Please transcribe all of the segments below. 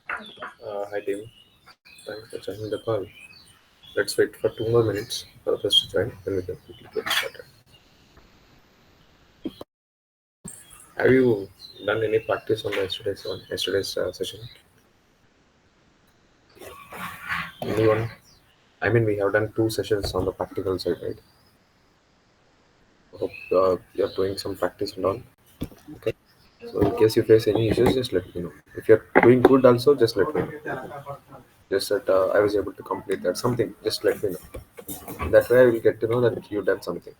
Hi team, thanks for joining the call. Let's wait for 2 more minutes for others to join, then we can quickly get started. Have you done any practice on the yesterday's session? Anyone? I mean, we have done 2 sessions on the practical side, right? Hope you're doing some practice and all. Okay. So in case you face any issues, just let me know. If you're doing good, also just let me know. Just that I was able to complete that something. Just let me know. That way, I will get to know that you done something.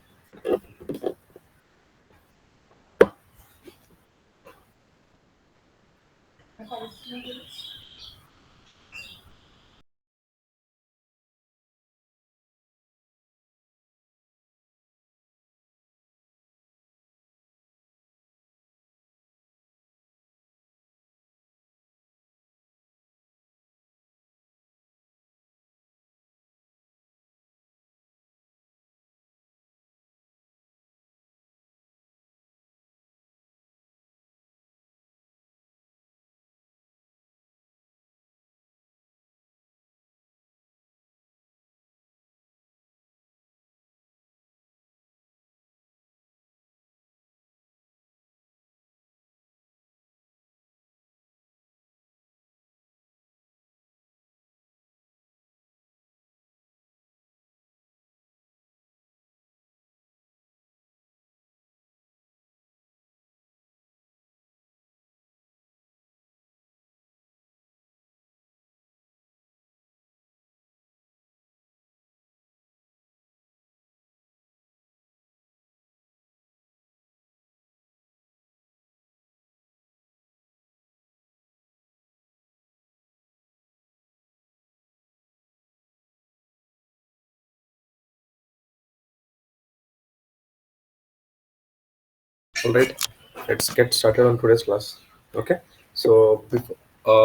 All right, let's get started on today's class. Okay, so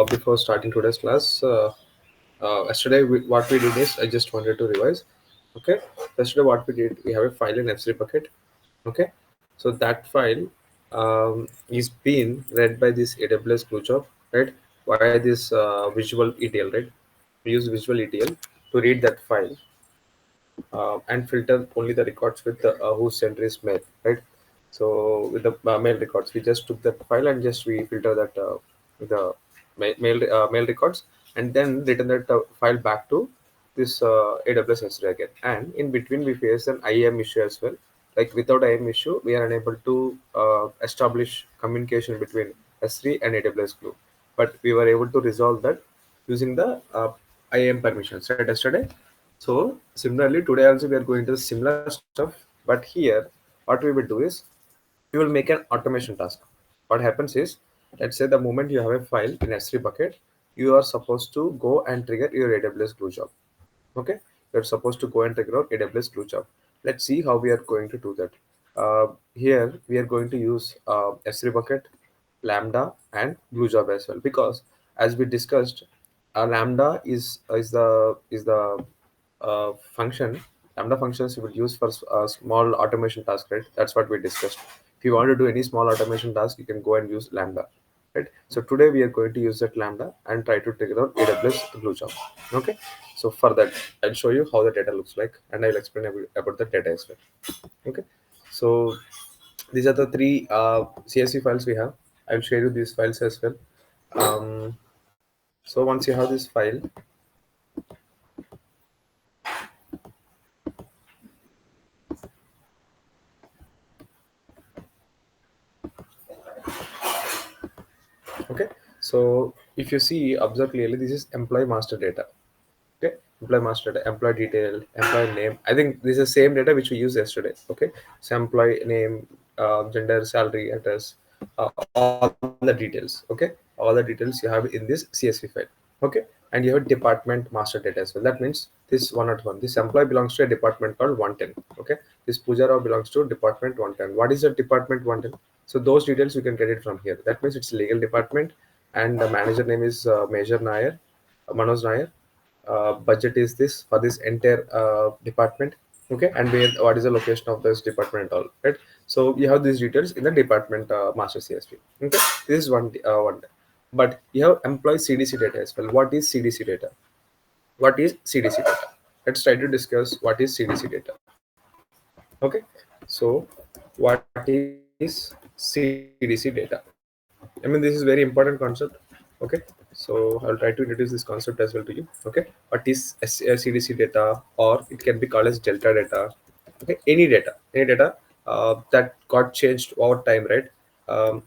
before starting today's class, yesterday what we did is I just wanted to revise. Okay, yesterday what we did, we have a file in F3 bucket. Okay, so that file is being read by this AWS glue job, right? Via this visual ETL, right? We use visual ETL to read that file and filter only the records with the whose sender is mail, right? So with the mail records, we just took that file and just we filter that with the mail records, and then return that file back to this AWS S3 again. And in between, we face an IAM issue as well. Like without IAM issue, we are unable to establish communication between S3 and AWS Glue. But we were able to resolve that using the IAM permissions, right? Yesterday. So similarly, today also we are going to similar stuff, but here what we will do is we will make an automation task. What happens is, let's say the moment you have a file in S3 bucket, you are supposed to go and trigger your AWS glue job. Okay, you're supposed to go and trigger out AWS glue job. Let's see how we are going to do that. Here we are going to use S3 bucket, Lambda, and glue job as well, because as we discussed, Lambda is the function. Lambda functions you would use for small automation task, right? That's what we discussed. If you want to do any small automation task, you can go and use Lambda, right? So today we are going to use that Lambda and try to trigger out AWS glue job. Okay, so for that, I'll show you how the data looks like, and I'll explain about the data as well. Okay, so these are the three CSV files we have. I'll share you these files as well. um, so once you have this file, okay, so if you see, observe clearly, this is employee master data. Okay, employee master data, employee detail, employee name. I think this is the same data which we used yesterday. Okay, so employee name, gender, salary, address, all the details. Okay, all the details you have in this CSV file. Okay, and you have department master data as well. That means this 101, this employee belongs to a department called 110. Okay, this Pujara belongs to department 110. What is the department 110? So those details you can get it from here. That means it's legal department, and the manager name is Major Nair, Manoj Nair. Budget is this for this entire department. Okay, and where what is the location of this department and all, right? So you have these details in the department master CSV. Okay, this is one. but you have employee CDC data as well. What is CDC data? What is CDC data? Let's try to discuss what is CDC data. Okay, so what is CDC data? I mean, this is very important concept. Okay, so I'll try to introduce this concept as well to you. Okay, what is CDC data, or it can be called as delta data. Okay, any data that got changed over time, right? um,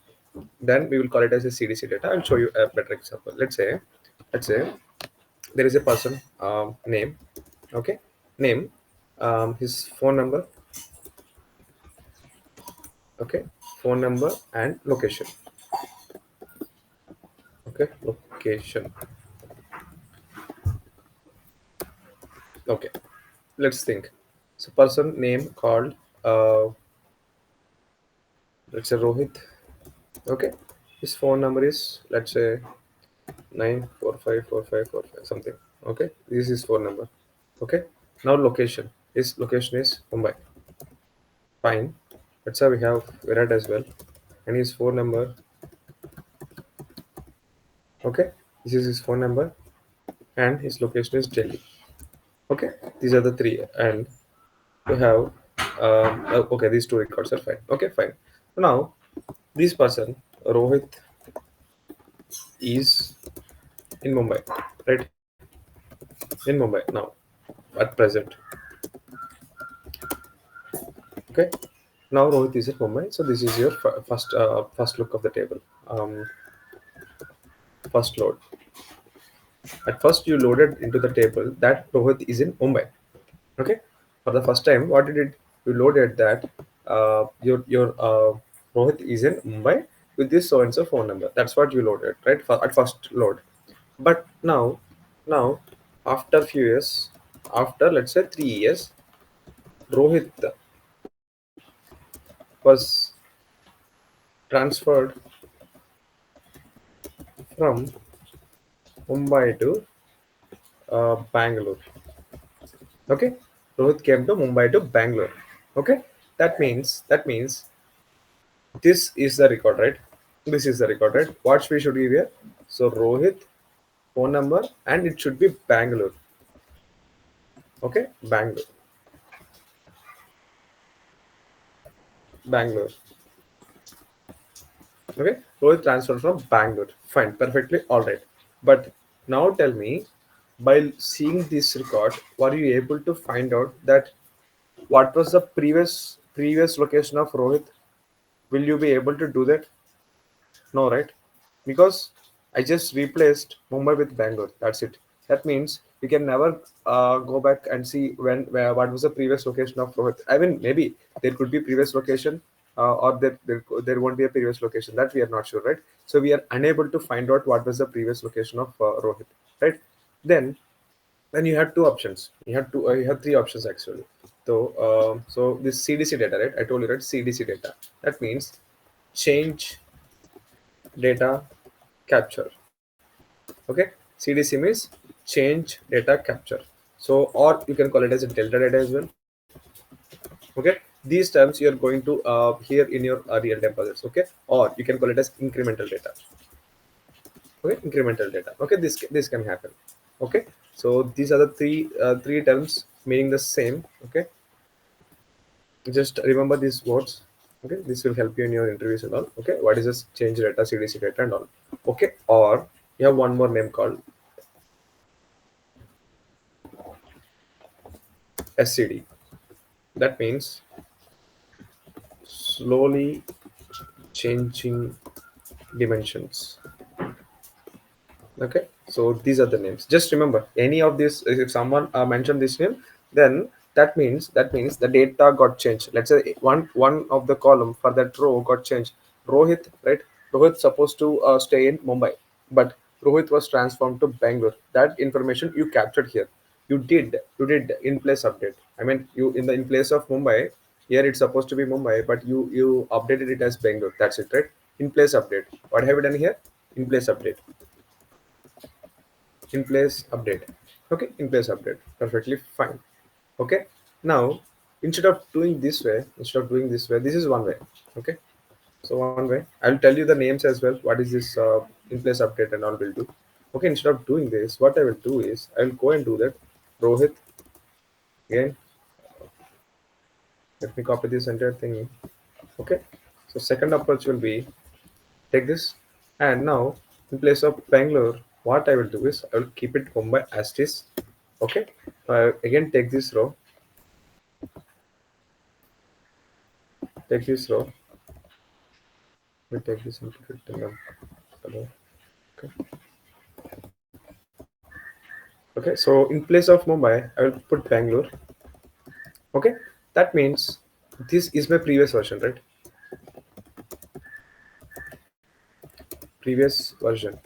then we will call it as a CDC data. I'll show you a better example. Let's say there is a person, name. Okay, name, his phone number. Okay, phone number and location. Okay, location. Okay, let's think. So person name called, uh, let's say Rohit. Okay, his phone number is, let's say, 9454545 something. Okay, this is his phone number. Okay, now location. His location is Mumbai. Fine. Let's say we have Virat as well, and his phone number. Okay, this is his phone number, and his location is Delhi. Okay, these are the three, and we have, okay, these two records are fine. Okay, fine. So now this person Rohit is in Mumbai, right? In Mumbai now at present. Okay, now Rohit is in Mumbai. So this is your first look of the table. First load. At first you loaded into the table that Rohit is in Mumbai. Okay, for the first time, what did it? You loaded that, your Rohit is in Mumbai with this so and so phone number. That's what you loaded, right? At first load. But now after few years, after let's say 3 years, Rohit was transferred from Mumbai to Bangalore. Okay, Rohit came to Mumbai to Bangalore. Okay, that means this is the record, right? This is the record, right? What we should give here? So Rohit phone number, and it should be Bangalore. Okay, Bangalore, Bangalore. Okay, Rohit transferred from Bangalore. Fine, perfectly all right. But now tell me, by seeing this record, were you able to find out that what was the previous location of Rohit? Will you be able to do that? No, right? Because I just replaced Mumbai with Bangalore. That's it. That means you can never go back and see what was the previous location of Rohit. I mean, maybe there could be previous location, or there won't be a previous location. That we are not sure, right? So we are unable to find out what was the previous location of Rohit, right? Then then you had two options. You had three options actually. So this CDC data, right? I told you, right? CDC data. That means change data capture. Okay, CDC means change data capture. So, or you can call it as a delta data as well. Okay, these terms you are going to hear in your real time projects. Okay, or you can call it as incremental data. Okay, incremental data. Okay, this can happen. Okay, so these are the three terms meaning the same. Okay, just remember these words. Okay, this will help you in your interviews and all. Okay, what is this change data, CDC data and all. Okay, or you have one more name called SCD. That means slowly changing dimensions. Okay, so these are the names. Just remember any of this. If someone mentioned this name, then that means the data got changed. Let's say one of the column for that row got changed. Rohit, right? Rohit supposed to stay in Mumbai, but Rohit was transformed to Bangalore. That information you captured here. You did in place update. I mean, you in place of Mumbai. Here it's supposed to be Mumbai, but you updated it as Bangalore. That's it, right? In place update. What have you done here? In place update. In place update. Okay, in place update, perfectly fine. Okay, now instead of doing this way, this is one way. Okay, So one way, I'll tell you the names as well. What is this in place update and all will do. Okay, instead of doing this, what I will do is I will go and do that. Rohit again. Let me copy this entire thing. Okay. So second approach will be take this, and now in place of Bangalore, what I will do is I will keep it Mumbai as it is. Okay. Again, take this row. Take this row. We take this and put it in the below. Okay. Okay. So in place of Mumbai, I will put Bangalore. Okay. That means this is my previous version, right? Previous version.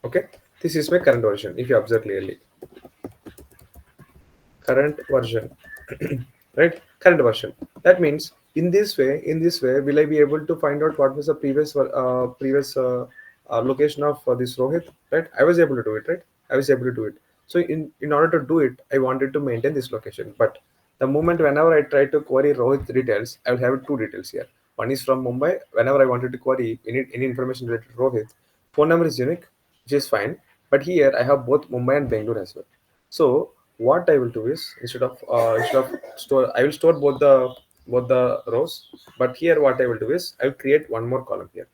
Okay. This is my current version. If you observe clearly, current version. Right, current version. That means in this way will I be able to find out what was the previous location of this Rohit, right? I was able to do it, right? I was able to do it. So in order to do it, I wanted to maintain this location, but the moment whenever I try to query Rohit details, I will have two details here. One is from Mumbai. Whenever I wanted to query any information related to Rohit, phone number is unique, which is fine, but here I have both Mumbai and Bangalore as well. So what I will do is instead of store, I will store both the rows. But here what I will do is I will create one more column here.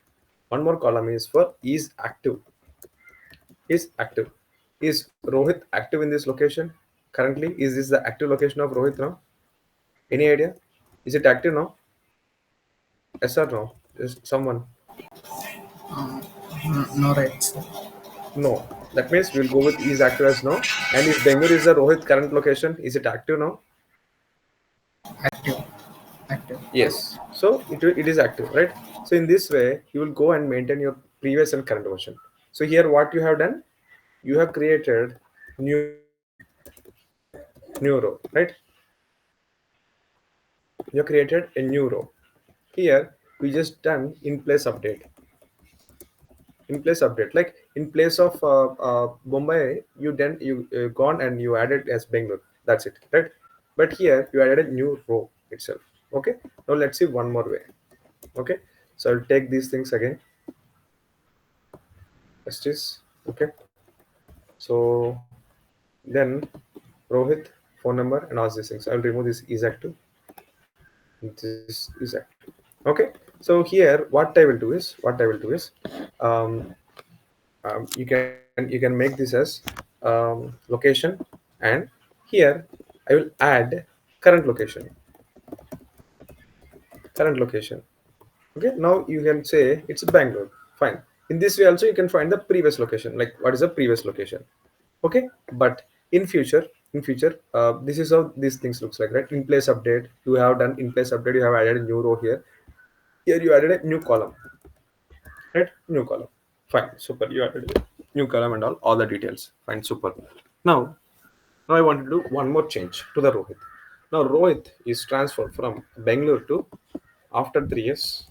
One more column is for is active. Is active. Is Rohit active in this location currently? Is this the active location of Rohit now? Any idea? Is it active now? Yes or no? Is someone? No, right, sir. No. That means we'll go with is active as no. And is Bangalore is the Rohit current location? Is it active now? Active. Active. Yes. So it is active, right? So in this way, you will go and maintain your previous and current version. So here what you have done, you have created new row, right? You have created a new row. Here we just done in place update. In place update, like in place of Bombay, you gone and you added as Bangalore. That's it, right? But here you added a new row itself. Okay. Now let's see one more way. Okay. So I'll take these things again. Justice. Okay. So then Rohit, phone number, and all these things. I'll remove this is active. This is active. Okay. So here, what I will do is, um, you can make this as location, and here I will add current location. Current location. Okay. Now you can say it's Bangalore. Fine. In this way also you can find the previous location. Like what is the previous location? Okay, but in future this is how these things looks like, right? In place update, you have done in place update, you have added a new row here. Here you added a new column, right? New column. Fine, super. You added a new column and all the details. Fine, super. Now now I want to do one more change to the Rohit. Now Rohit is transferred from Bangalore to, after 3 years,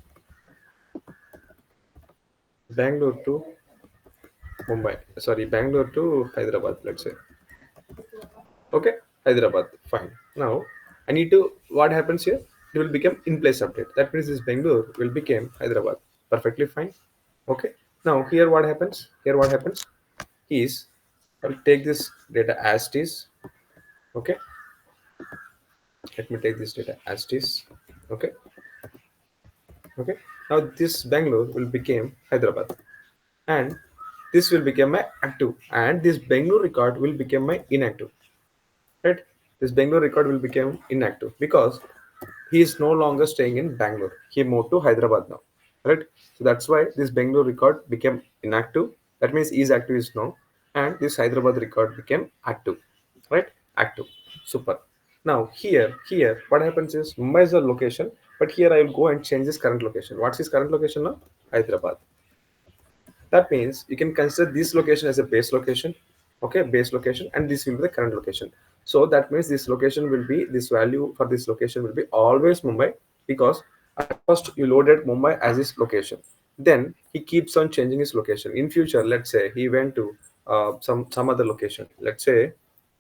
Bangalore to Mumbai, sorry, Bangalore to Hyderabad, let's say. Okay, Hyderabad. Fine. Now I need to. What happens here? It will become in place update. That means this Bangalore will become Hyderabad. Perfectly fine. Okay. Now here what happens? Here what happens is I will take this data as it is. Okay. Let me take this data as it is. Okay. Okay. Now this Bangalore will become Hyderabad, and this will become my active, and this Bangalore record will become my inactive. Right? This Bangalore record will become inactive because he is no longer staying in Bangalore. He moved to Hyderabad now. Right? So that's why this Bangalore record became inactive. That means is active is no, and this Hyderabad record became active. Right? Active. Super. Now here, what happens is Mumbai is the location, but here I will go and change this current location. What's his current location now? Hyderabad. That means you can consider this location as a base location. Okay, base location, and this will be the current location. So that means this location will be, this value for this location will be always Mumbai, because at first you loaded Mumbai as his location. Then he keeps on changing his location. In future, let's say he went to some other location. Let's say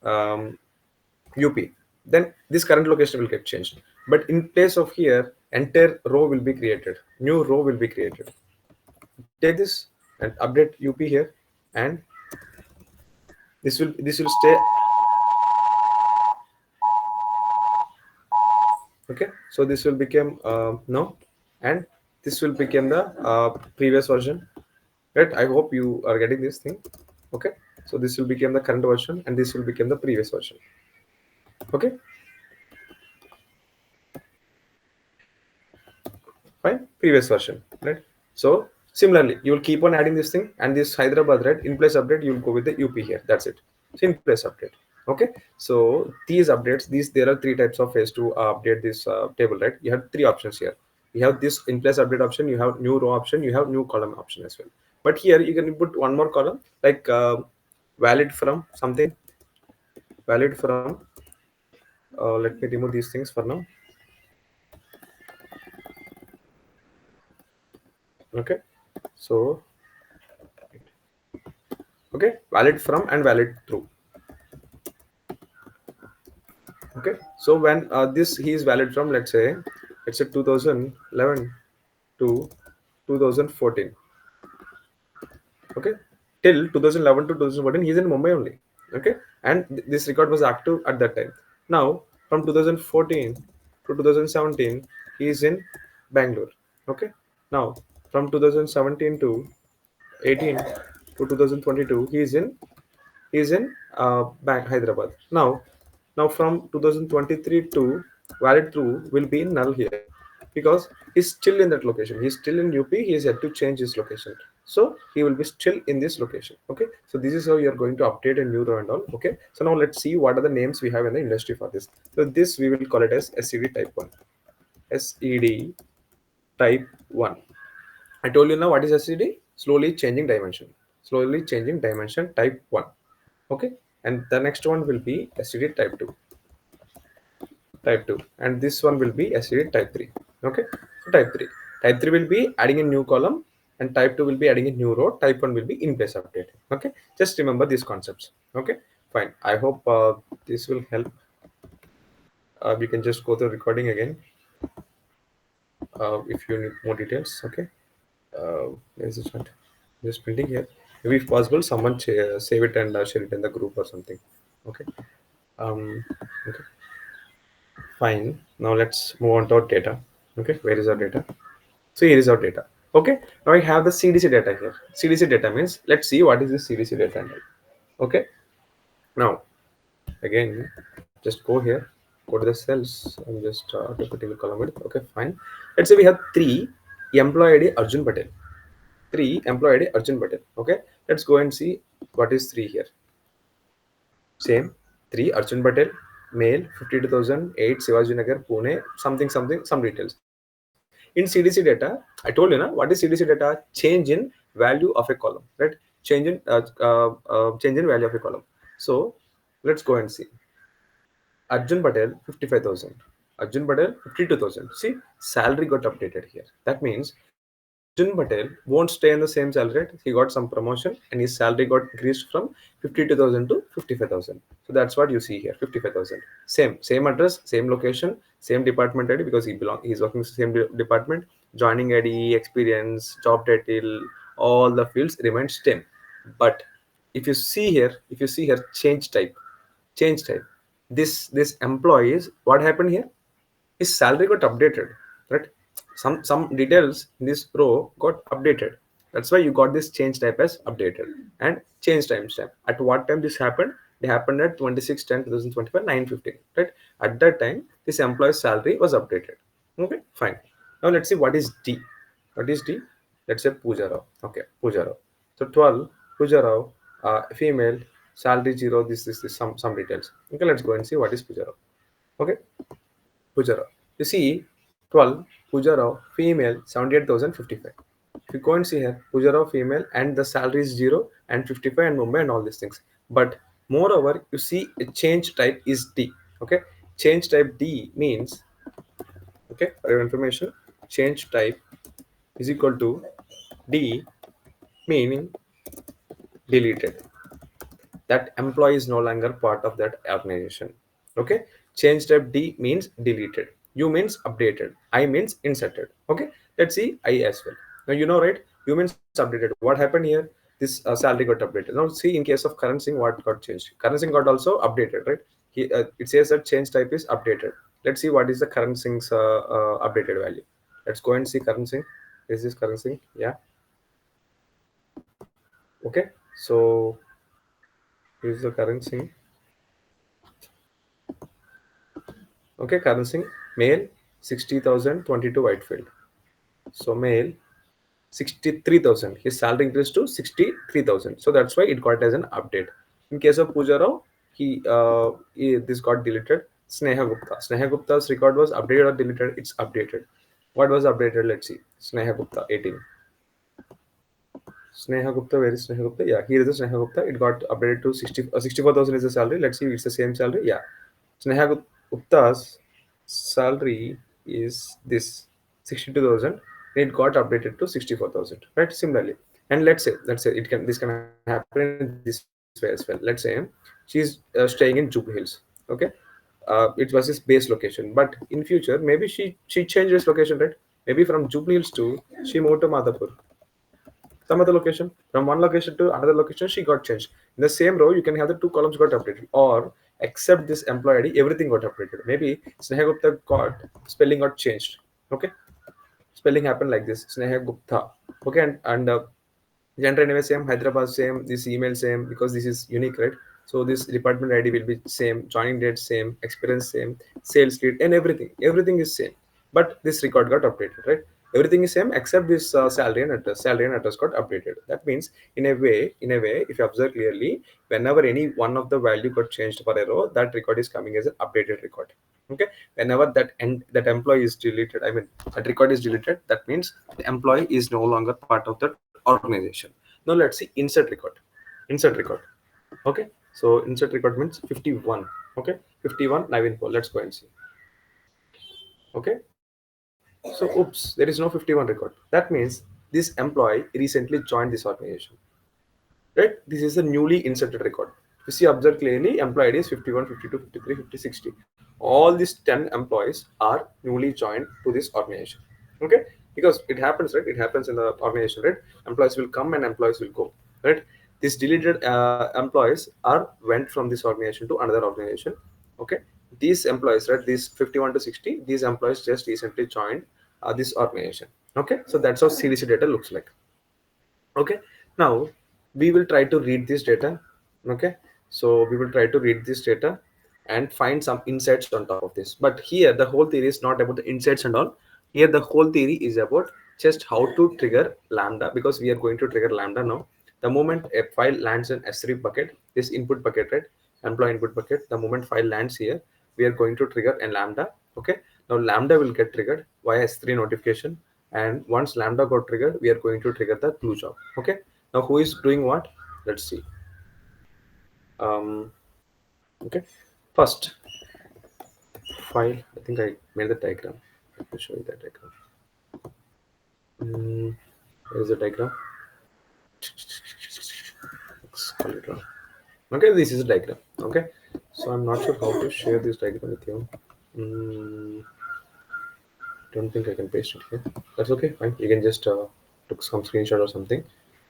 UP. Then this current location will get changed. But in place of here, entire row will be created, new row will be created. Take this and update up here, and this will stay. Okay, so this will become no, and this will become the previous version, right? I hope you are getting this thing. Okay, so this will become the current version and this will become the previous version. Okay, fine, previous version, right? So similarly you will keep on adding this thing, and this Hyderabad, right, in place update you will go with the up here, that's it. So in place update. Okay, so these updates, these there are three types of ways to update this table, right? You have three options here. You have this in place update option, you have new row option, you have new column option as well. But here you can put one more column, like valid from something, valid from let me remove these things for now. Okay, so okay, valid from and valid through. Okay, so when this he is valid from, let's say it's a 2011 to 2014. Okay, till 2011 to 2014 he's in Mumbai only. Okay, and this record was active at that time. Now from 2014 to 2017 he is in Bangalore. Okay, now from 2017 to 18 to 2022 he is in Hyderabad. Now from 2023 to valid through will be in null here, because he's still in that location. He's still in UP. He is yet to change his location, so he will be still in this location. Okay, so this is how you are going to update a new row and all. Okay, so now let's see what are the names we have in the industry for this. So this we will call it as SED type 1. SED type 1. I told you now what is SED? Slowly changing dimension. Slowly changing dimension type 1. Okay, and the next one will be SED type 2. Type 2. And this one will be SED type 3. Okay, so type 3. Type 3 will be adding a new column, and type 2 will be adding a new row. Type 1 will be in place update. Okay, just remember these concepts. Okay, fine. I hope this will help. We can just go through recording again if you need more details. Okay. There's a chat. Just printing here. Maybe if possible, someone save it and share it in the group or something. Okay. Um. Okay. Fine. Now let's move on to our data. Okay. Where is our data? So here is our data. Okay. Now I have the CDC data here. CDC data means, let's see what is the CDC data. Okay. Now again, just go here. Go to the cells. I'm just putting the column width. Okay. Fine. Let's say we have three employee ID Arjun Patel. Three employee ID Arjun Patel. Okay, let's go and see what is three here. Same, three Arjun Patel, male, 52,008 Shivaji Nagar, Pune, something, something, some details. In CDC data, I told you na what is CDC data? Change in value of a column, right? Change in value of a column. So let's go and see. Arjun Patel 55,000. Arjun Patel 52,000. See, salary got updated here. That means Arjun Patel won't stay in the same salary rate. He got some promotion and his salary got increased from 52,000 to 55,000. So that's what you see here, 55,000. Same address, same location, same department ID, because he's working in the same department. Joining ID, experience, job title, all the fields remain same. But if you see here, change type, this employee is, what happened here, his salary got updated, right? Some details in this row got updated. That's why you got this change type as updated. And change timestamp, at what time this happened? It happened at 26/10/2025 9:15, right? At that time this employee's salary was updated. Okay, fine. Now let's see what is D. What is D? Let's say Pooja Rao. Okay, Pooja Rao. So 12 Pooja Rao, female, salary 0, this some details. Okay, let's go and see what is Pooja Rao. Okay, Pooja Rao. You see 12 Pooja Rao, female, 78,055. If you go and see here, Pooja Rao female, and the salary is 0 and 55 and Mumbai and all these things. But moreover, you see a change type is D. Okay, change type D means, okay, for your information, change type is equal to D, meaning deleted. That employee is no longer part of that organization. Okay, change type D means deleted. U means updated, I means inserted. Okay, let's see I as well. Now right, U means updated. What happened here? This salary got updated. Now see, in case of current thing, what got changed? Current thing got also updated, right? It says that change type is updated. Let's see what is the current thing's updated value. Let's go and see current thing. Is this current thing? Yeah. Okay. So here's the current thing. Okay, current thing. Male 60,000 22 Whitefield. So male 63,000. His salary increased to 63,000. So that's why it got as an update. In case of Pooja Rao, this got deleted. Sneha Gupta. Sneha Gupta's record was updated or deleted? It's updated. What was updated? Let's see. Sneha Gupta 18. Sneha Gupta, where is Sneha Gupta? Yeah, here is the Sneha Gupta. It got updated to 64,000 is the salary. Let's see, it's the same salary. Yeah. Sneha Gupta's salary is this 62,000. It got updated to 64,000. Right? Similarly. And let's say this can happen in this way as well. Let's say she's staying in Jubilee Hills. Okay. It was his base location. But in future, maybe she changed his location, right? Maybe from Jubilee Hills to she moved to Madhapur, some other location, from one location to another location she got changed. In the same row you can have the two columns got updated, or except this employee ID everything got updated. Maybe Sneha Gupta got spelling got changed. Okay, spelling happened like this, Sneha Gupta. Okay, and gender anyway same, Hyderabad same, this email same, because this is unique, right? So this department ID will be same, joining date same, experience same, sales lead, and everything is same. But this record got updated, right? Everything is same except this salary and address got updated. That means in a way if you observe clearly, whenever any one of the value got changed for a row, that record is coming as an updated record. Okay, whenever that employee is deleted, I mean that record is deleted, that means the employee is no longer part of that organization. Now let's see insert record. Insert record. Okay, so insert record means 51. Okay, 51 live info. Let's go and see. Okay, so oops, there is no 51 record. That means this employee recently joined this organization, right? This is a newly inserted record. You see, observe clearly, employee ID is 51, 52, 53, 50, 60. All these 10 employees are newly joined to this organization. Okay, because it happens, right? It happens in the organization, right? Employees will come and employees will go, right? These deleted employees are went from this organization to another organization. Okay, these employees, right? These 51 to 60, these employees just recently joined this organization. Okay, so that's how CDC data looks like. Okay, now we will try to read this data. Okay, so we will try to read this data and find some insights on top of this. But here the whole theory is not about the insights and all. Here the whole theory is about just how to trigger lambda, because we are going to trigger lambda now. The moment a file lands in S3 bucket, this input bucket, right, employee input bucket, the moment file lands here, we are going to trigger a lambda. Okay, now lambda will get triggered via S3 notification, and once lambda got triggered, we are going to trigger the glue job. Okay, now who is doing what? Let's see. Okay, first file, I think I made the diagram. Let me show you that diagram. Where is the diagram? Let's call it wrong. Okay, this is a diagram. Okay, so I'm not sure how to share this diagram with you. Don't think I can paste it here. That's okay, fine. You can just took some screenshot or something.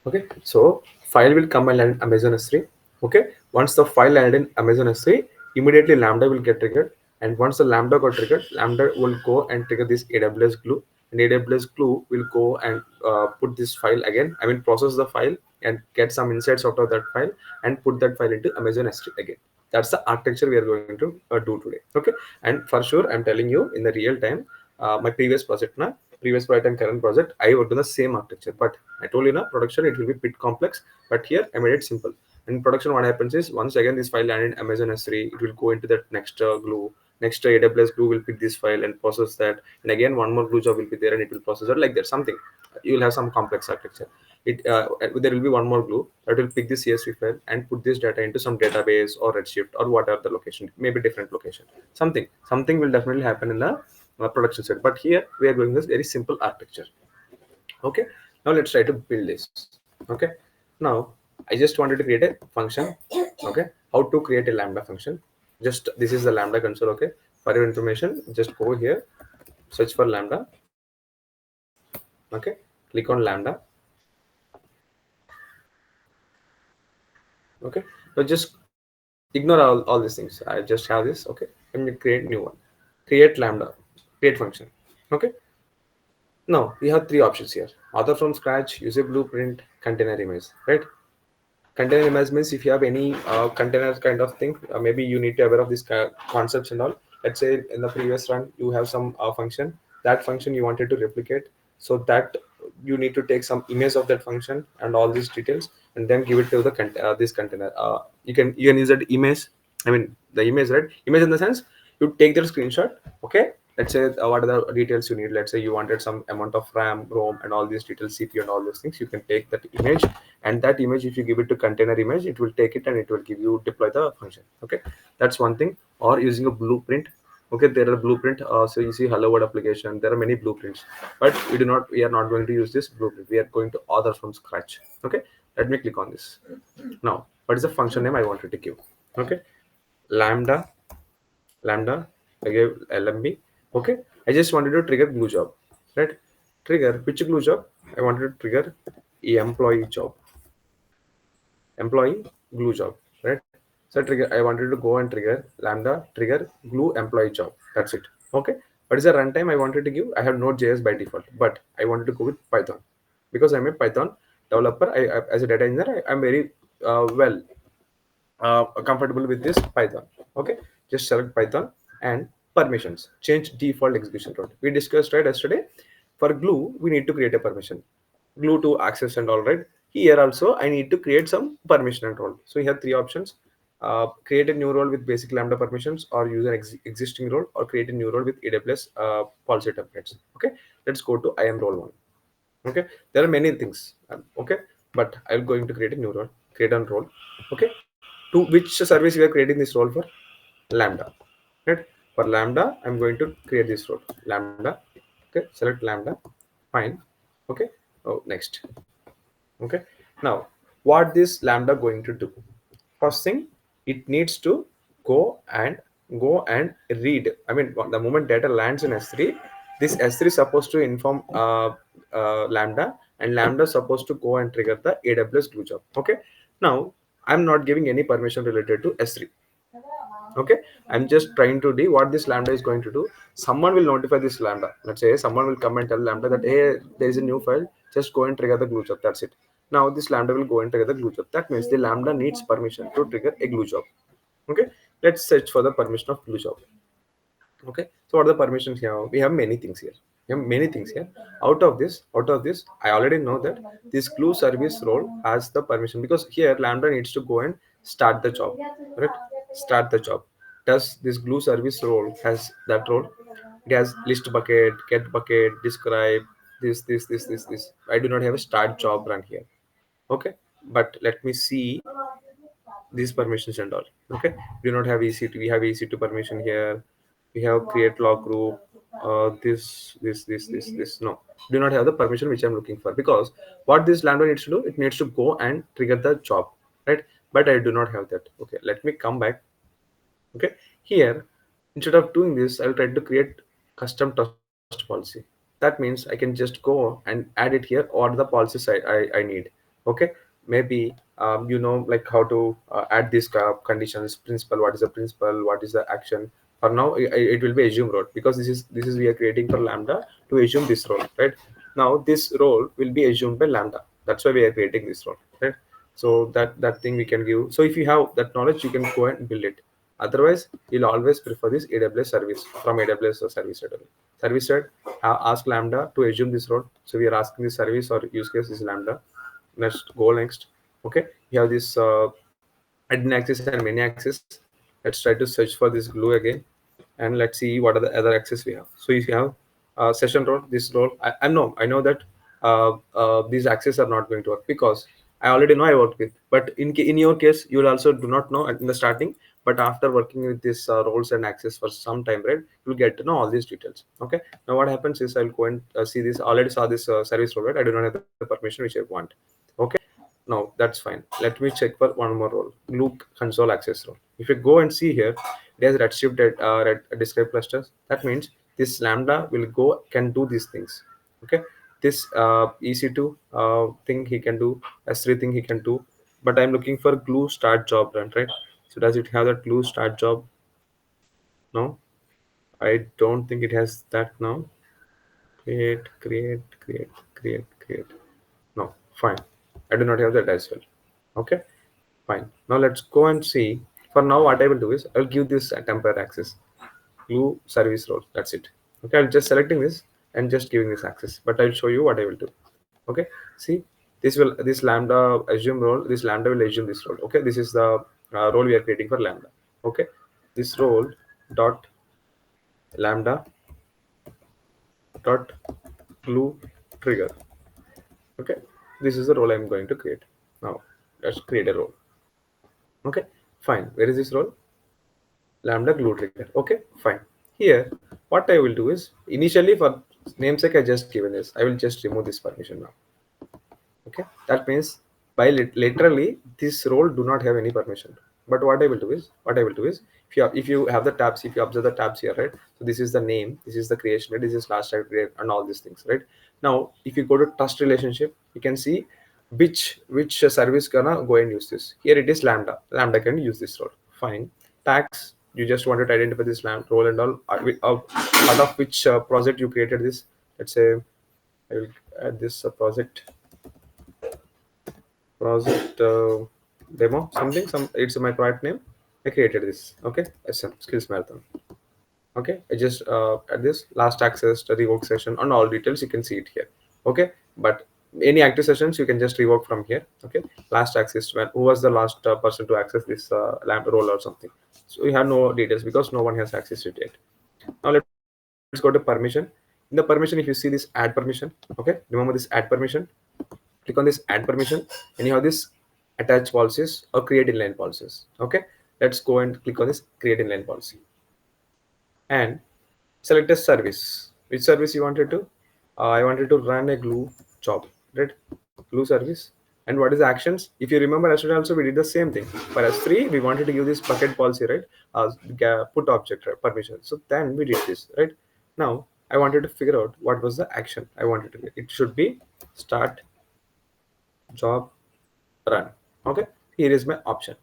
Okay, so file will come and land in Amazon S3. Okay, once the file landed in Amazon S3, immediately Lambda will get triggered. And once the Lambda got triggered, Lambda will go and trigger this AWS glue. And AWS glue will go and put this file again. I mean, process the file and get some insights out of that file and put that file into Amazon S3 again. That's the architecture we are going to do today. Okay, and for sure, I'm telling you in the real time, my previous project and current project, I worked on the same architecture. But I told you, production it will be a bit complex. But here I made it simple. In production, what happens is once again this file landed in Amazon S3, it will go into that next glue. Next AWS glue will pick this file and process that, and again one more glue job will be there and it will process it like that. Something you will have some complex architecture. There will be one more glue that will pick this CSV file and put this data into some database or Redshift or whatever the location, maybe different location. Something will definitely happen in the production set. But here we are going this very simple architecture. Okay, now let's try to build this. Okay, now I just wanted to create a function. Okay, how to create a lambda function? Just this is the lambda console. Okay, For your information, just go here, search for lambda. Okay, click on lambda. Okay, so just ignore all these things. I just have this. Okay, let me create new one. Create lambda, create function. Okay, now we have three options here: author from scratch, use a blueprint, container image. Right? Container image means if you have any container kind of thing, maybe you need to aware of these concepts and all. Let's say in the previous run you have some function, that function you wanted to replicate, so that you need to take some image of that function and all these details and then give it to the this container. You can use that image. I mean the image, right? Image in the sense you take that screenshot. Okay, let's say what are the details you need. Let's say you wanted some amount of ram, rom, and all these details, cpu and all those things. You can take that image, and that image, if you give it to container image, it will take it and it will give you deploy the function. Okay, that's one thing. Or using a blueprint. Okay, there are blueprint. So you see hello world application, there are many blueprints, but we are not going to use this blueprint. We are going to author from scratch. Okay, let me click on this. Now what is the function name I wanted to give? Okay, lambda. Lambda, I gave lmb. Okay, I just wanted to trigger glue job, right? Trigger which glue job? I wanted to trigger employee job, employee glue job, right? So trigger, I wanted to go and trigger lambda trigger glue employee job. That's it. Okay, what is the runtime I wanted to give? I have node.js by default, but I wanted to go with python because I'm a python developer. As a data engineer, I'm very well comfortable with this python. Okay, just select python and permissions, change default execution role. We discussed right yesterday. For glue we need to create a permission, glue to access and all, right? Here also I need to create some permission and role. So we have three options: create a new role with basic lambda permissions, or use an existing role, or create a new role with aws policy templates. Okay, let's go to I am role one. Okay, there are many things. Okay, but I'm going to create a new role, create a role. Okay, to which service we are creating this role for? Lambda, right? For lambda I'm going to create this role, lambda. Okay, select lambda. Fine. Okay. Oh, next. Okay, now what this lambda going to do? First thing, it needs to go and read. I mean, the moment data lands in s3, this s3 is supposed to inform lambda, and lambda is supposed to go and trigger the aws glue job. Okay, now I'm not giving any permission related to s3. Okay, I'm just trying to do what this lambda is going to do. Someone will notify this lambda. Let's say someone will come and tell lambda that, hey, there is a new file, just go and trigger the glue job. That's it. Now this lambda will go and trigger the glue job. That means the lambda needs permission to trigger a glue job. Okay, let's search for the permission of glue job. Okay, so what are the permissions here? We have many things here. We have many things here. Out of this I already know that this glue service role has the permission, because here lambda needs to go and start the job, right? Start the job. Does this glue service role has that role? It has list bucket, get bucket, describe, this. I do not have a start job run here. Okay, but let me see these permissions and all. Okay, we do not have ec2, we have ec2 permission here. We have create log group. This no, do not have the permission which I'm looking for, because what this lambda needs to do, it needs to go and trigger the job, right? But I do not have that. Okay, let me come back. Okay, here instead of doing this, I'll try to create custom trust policy. That means I can just go and add it here, or the policies I need. Okay, maybe like how to add these conditions. Principal, what is the principal, what is the action? For now it will be assume role, because this is we are creating for lambda to assume this role, right? Now this role will be assumed by lambda. That's why we are creating this role, right? So that thing we can give. So if you have that knowledge, you can go and build it. Otherwise you'll always prefer this aws service from aws or service side only. Service side, ask lambda to assume this role. So we are asking this service or use case is lambda. Let's go next. Okay, we have this admin access and many access. Let's try to search for this glue again, and let's see what are the other access we have. So if you have session role, this role, I know that these access are not going to work, because I already know I worked with. But in your case, you will also do not know in the starting, but after working with these roles and access for some time, right, you'll get to know all these details. Okay, now what happens is I'll go and see this. Already saw this service role, right? I do not have the permission which I want. Okay, Now that's fine. Let me check for one more role, glue console access role. If you go and see here, it has redshift describe clusters. That means this lambda will go can do these things. Okay, this EC2 thing he can do, S3 thing he can do, but I'm looking for glue start job run, right? So does it have that glue start job? No, I don't think it has that now. Create. No, fine. I do not have that as well. Okay, fine. Now let's go and see. For now, what I will do is I'll give this a temporary access. Glue service role. That's it. Okay, I'll just selecting this and just giving this access. But I'll show you what I will do. Okay, see, this lambda assume role. This lambda will assume this role. Okay, this is the role we are creating for lambda. Okay, this role dot lambda dot glue trigger. Okay, this is the role I'm going to create. Now let's create a role. Okay, fine. Where is this role? Lambda glue trigger. Okay, fine. Here, what I will do is initially for namesake I just given this. I will just remove this permission now. Okay, that means by literally this role do not have any permission. But what I will do is if you have the tabs, if you observe the tabs here, right? So this is the name, this is the creation, right? This is last time create and all these things, right? Now if you go to trust relationship, you can see which service gonna go and use this. Here it is lambda can use this role. Fine. Tags, you just wanted to identify this role and all out of which project you created this. Let's say I will add this project demo something, some it's my project name. I created this. Okay, SM skills marathon. Okay, I just add this last access the revoke session on all details, you can see it here. Okay, but any active sessions you can just revoke from here. Okay, last access, when who was the last person to access this lamp role or something. So you have no details because no one has accessed it yet. Now let's go to permission. In the permission, if you see this add permission, okay, remember this add permission. Click on this add permission and you have this attach policies or create inline policies. Okay, let's go and click on this create inline policy and select a service. Which service you wanted to? I wanted to run a glue job, right? Glue service. And what is the actions? If you remember yesterday also we did the same thing. For S3 we wanted to give this bucket policy, right? Put object, right? Permission. So then we did this, right? Now I wanted to figure out what was the action I wanted to get. It should be start job run. Okay, here is my option.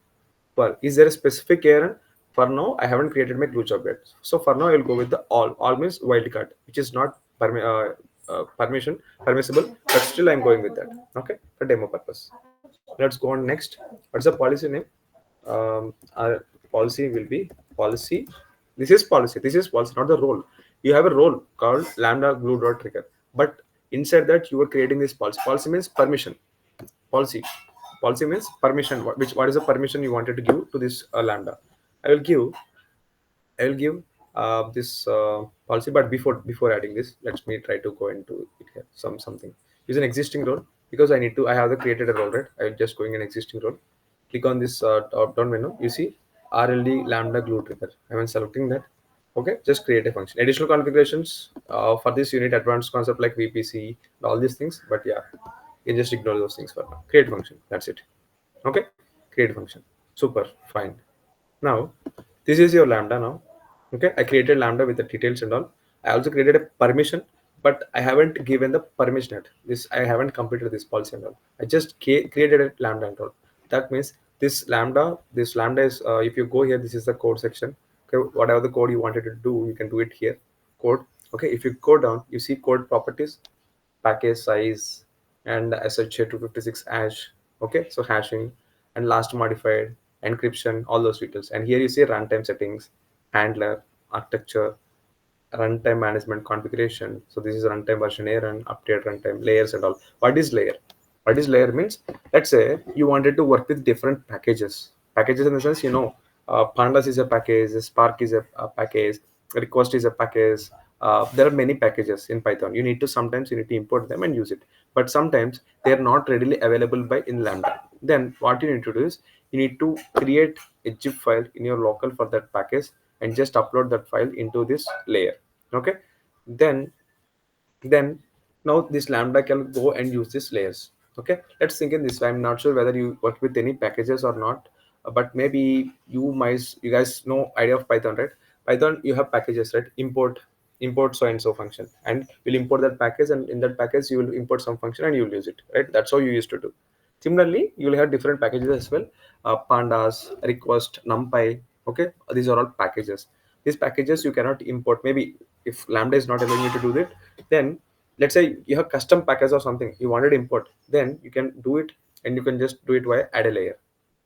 Well, is there a specific error? For now I haven't created my glue job yet, so for now I'll go with the all means wildcard, which is not permissible, but still I'm going with that. Okay, for demo purpose. Let's go on next. What's the policy name? Our policy will be policy. This is policy, not the role. You have a role called lambda glue dot trigger, but inside that you are creating this policy. Policy means permission. Policy. Policy means permission. What is the permission you wanted to give to this lambda? I will give I will give this policy, but before adding this, let me try to go into it here. Something. Use an existing role because I need to. I have the created a role, right? I will just going an existing role. Click on this top down menu. You see RLD lambda glue trigger. I am selecting that. Okay, just create a function. Additional configurations for this unit, advanced concept like VPC and all these things. But yeah, you just ignore those things for now. Create function. That's it. Okay, create function. Super fine. Now this is your lambda now. Okay, I created lambda with the details and all. I also created a permission, but I haven't given the permission yet. This I haven't completed this policy and all. I just created a lambda and all. That means this lambda is if you go here, this is the code section. Okay, whatever the code you wanted to do, you can do it here. Code. Okay, if you go down, you see code properties, package size, and SHA-256 hash. Okay, so hashing and last modified, encryption, all those details. And here you see runtime settings, handler, architecture, runtime management configuration. So this is runtime version A run, update runtime, layers and all. What is layer? What is layer means, let's say you wanted to work with different packages. Packages in the sense, pandas is a package, spark is a package, request is a package. There are many packages in Python. Sometimes you need to import them and use it, but sometimes they are not readily available by in lambda. Then what you need to do is you need to create a zip file in your local for that package and just upload that file into this layer. Okay, then now this lambda can go and use these layers. Okay, let's think in this way. I'm not sure whether you work with any packages or not, but maybe you guys know idea of Python, right? Python, you have packages, right? Import so and so function, and you'll import that package, and in that package you will import some function and you will use it, right? That's how you used to do. Similarly, you will have different packages as well. Pandas, request, numpy. Okay, these are all packages. These packages you cannot import. Maybe if Lambda is not allowing you to do that, then let's say you have custom package or something you wanted to import, then you can do it, and you can just do it via add a layer.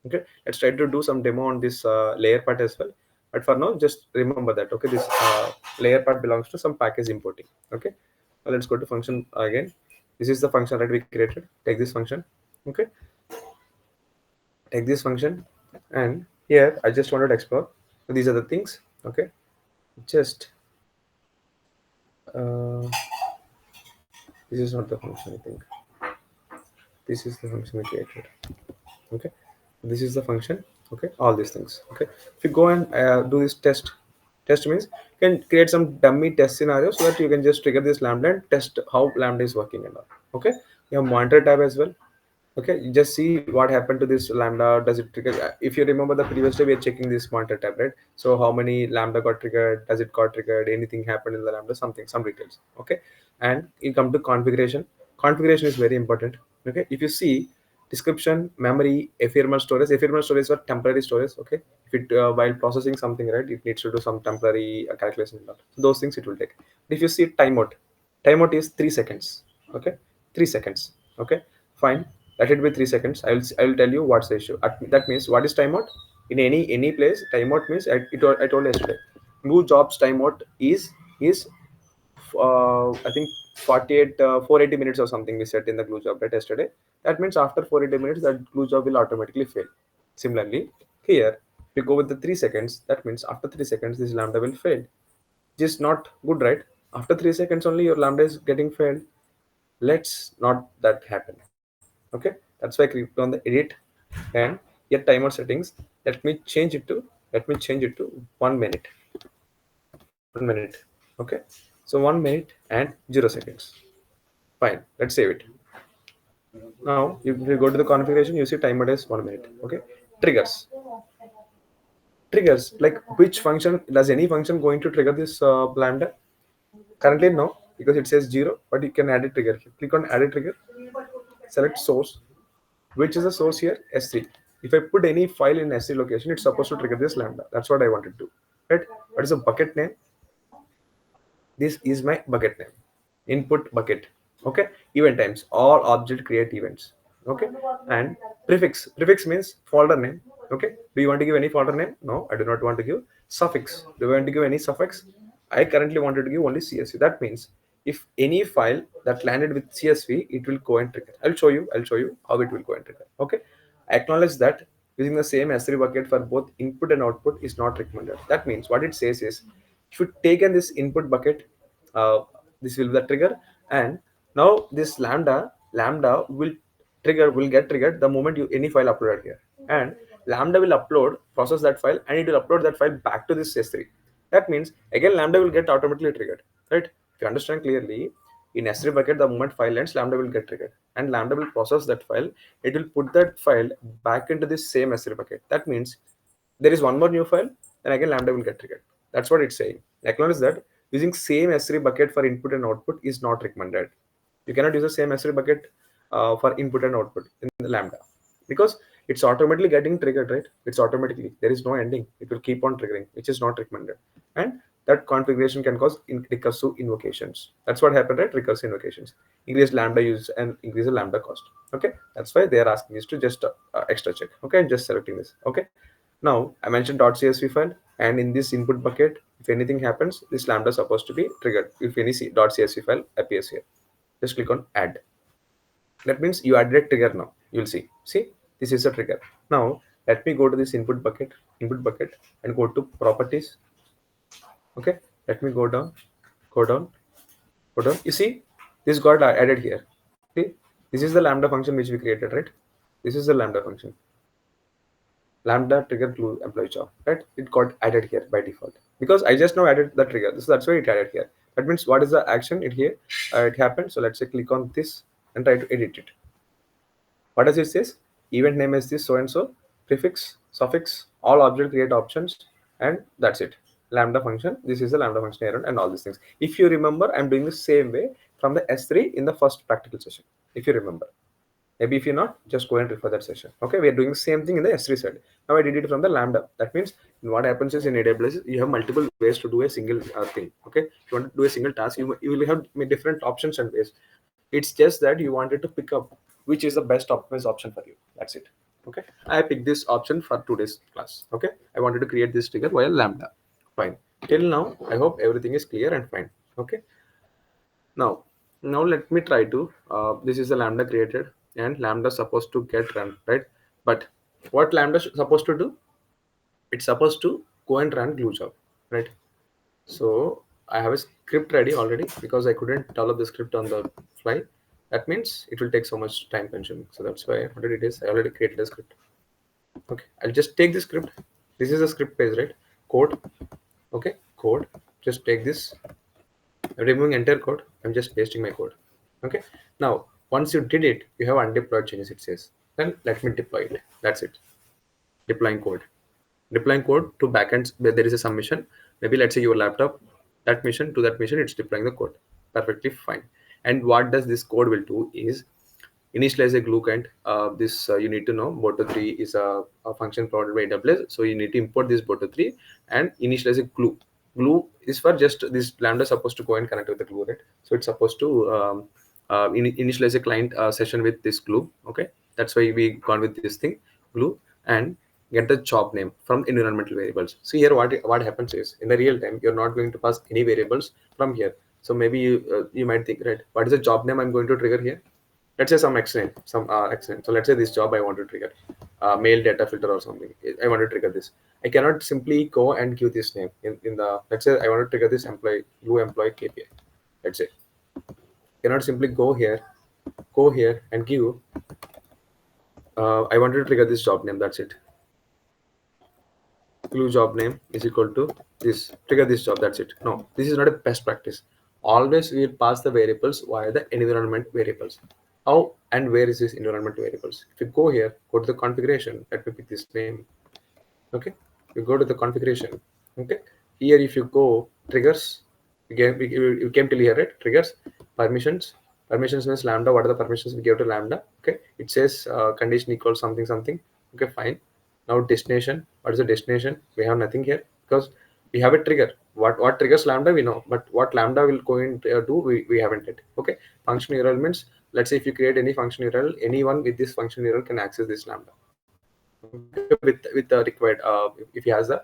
Okay, let's try to do some demo on this layer part as well. But for now, just remember that, okay, this layer part belongs to some package importing. Okay, now let's go to function again. This is the function that we created. Take this function. Okay, take this function, and here I just wanted to explore. So these are the things. Okay, just uh, this is not the function, I think. This is the function we created. Okay, this is the function. Okay, all these things. Okay, if you go and do this test means you can create some dummy test scenarios so that you can just trigger this lambda and test how lambda is working and all. Okay, you have monitor tab as well. Okay, you just see what happened to this lambda. Does it trigger? If you remember the previous day, we are checking this monitor tab, right? So how many lambda got triggered? Does it got triggered? Anything happened in the lambda? Something, some details. Okay, and you come to configuration. Configuration is very important. Okay, if you see description, memory, ephemeral storage. Ephemeral storage are temporary storage. Okay, if it while processing something, right, it needs to do some temporary calculation and all. So those things it will take. If you see timeout is 3 seconds. Okay, 3 seconds. Okay, fine, let it be 3 seconds. I will tell you what's the issue. That means what is timeout in any place. Timeout means I told yesterday. New jobs timeout is I think 48 480 minutes or something we set in the glue job right yesterday. That means after 480 minutes that glue job will automatically fail. Similarly, here we go with the 3 seconds. That means after 3 seconds this lambda will fail. Which is not good, right? After 3 seconds only your lambda is getting failed. Let's not that happen. Okay, that's why I clicked on the edit and get timer settings. Let me change it to 1 minute. 1 minute. Okay, so 1 minute and 0 seconds. Fine, let's save it. Now if you go to the configuration, you see timer is 1 minute. Okay, triggers. Triggers, like which function, does any function going to trigger this lambda? Currently no, because it says 0, but you can add a trigger. Click on add a trigger, select source. Which is the source here? S3. If I put any file in S3 location, it's supposed to trigger this lambda. That's what I wanted to do. Right? What is the bucket name? This is my bucket name. Input bucket. Okay. Event times. All object create events. Okay. And prefix means folder name. Okay, do you want to give any folder name? No, I do not want to give. Suffix, do you want to give any suffix? I currently wanted to give only CSV. That means if any file that landed with CSV, it will go and trigger. I'll show you how it will go and trigger. Okay, acknowledge that using the same S3 bucket for both input and output is not recommended. That means what it says is, if you take in this input bucket, uh, this will be the trigger, and now this lambda will get triggered the moment you any file uploaded here, and lambda will upload process that file, and it will upload that file back to this S3. That means again lambda will get automatically triggered, right? If you understand clearly, in S3 bucket the moment file ends, lambda will get triggered, and lambda will process that file. It will put that file back into this same S3 bucket. That means there is one more new file, then again lambda will get triggered. That's what it's saying. Acknowledge that using same S3 bucket for input and output is not recommended. You cannot use the same S3 bucket for input and output in the lambda, because it's automatically getting triggered, right? It's automatically, there is no ending. It will keep on triggering, which is not recommended. And that configuration can cause recursive invocations. That's what happened, right? Recursive invocations increase lambda use and increase the lambda cost. Okay, that's why they are asking us to just extra check. Okay, I'm just selecting this. Okay, now I mentioned .csv file, and in this input bucket, if anything happens, this lambda is supposed to be triggered if any .csv file appears here. Just click on add. That means you added a trigger. Now you'll see this is a trigger. Now let me go to this input bucket and go to properties. Okay, let me go down. You see this got added here. See, this is the lambda function which we created, right? This is the lambda function, lambda trigger glue employee job, right? It got added here by default because I just now added the trigger. That's why it added here. That means what is the action it here, it happened. So let's say click on this and try to edit it. What does it says? Event name is this so and so, prefix, suffix, all object create options, and that's it. Lambda function. This is the lambda function error and all these things. If you remember, I'm doing the same way from the S3 in the first practical session. If you remember, maybe if you're not, just go and refer that session. Okay, we are doing the same thing in the S3 side. Now I did it from the lambda. That means what happens is in AWS, you have multiple ways to do a single thing. Okay, if you want to do a single task, you will have different options and ways. It's just that you wanted to pick up which is the best optimized option for you. That's it. Okay, I picked this option for today's class. Okay, I wanted to create this trigger via lambda. Fine. Till now, I hope everything is clear and fine. Okay. Now let me try to. This is the lambda created, and lambda supposed to get run, right? But what lambda supposed to do? It's supposed to go and run glue job, right? So I have a script ready already because I couldn't develop the script on the fly. That means it will take so much time consuming. So that's why what it is. I already created a script. Okay, I'll just take the script. This is a script page, right? Code. Okay, code. Just take this. I'm removing entire code. I'm just pasting my code. Okay. Now, once you did it, you have undeployed changes. It says. Then let me deploy it. That's it. Deploying code. Deploying code to backends where there is a submission. Maybe let's say your laptop, that mission to that mission, it's deploying the code. Perfectly fine. And what does this code will do is initialize a glue kind. This you need to know. Boto3 is a function provided by AWS. So you need to import this Boto3 and initialize a glue. Glue is for just this lambda supposed to go and connect with the glue, right? So it's supposed to initialize a client session with this glue. Okay, that's why we gone with this thing glue and get the job name from environmental variables. See here what happens is in the real time you're not going to pass any variables from here. So maybe you might think, right, what is the job name I'm going to trigger here? Let's say some X name, some X name. So let's say this job I want to trigger, mail data filter or something. I want to trigger this. I cannot simply go and give this name in the, let's say I want to trigger this employee, you employee KPI. Let's say, cannot simply go here and give, I want to trigger this job name. That's it. Glue job name is equal to this, trigger this job. That's it. No, this is not a best practice. Always we will pass the variables via the environment variables. How and where is this environment variables? If you go here, go to the configuration. Let me pick this name. Okay, you go to the configuration. Okay, here if you go triggers, you came till here, right? Triggers, permissions. Permissions means lambda. What are the permissions we give to lambda? Okay, it says condition equals something something. Okay, fine. Now destination. What is the destination? We have nothing here because we have a trigger. What triggers lambda we know, but what lambda will go and do we haven't yet. Okay, function URL means, let's say if you create any function URL, anyone with this function URL can access this lambda. Okay, with the required if he has the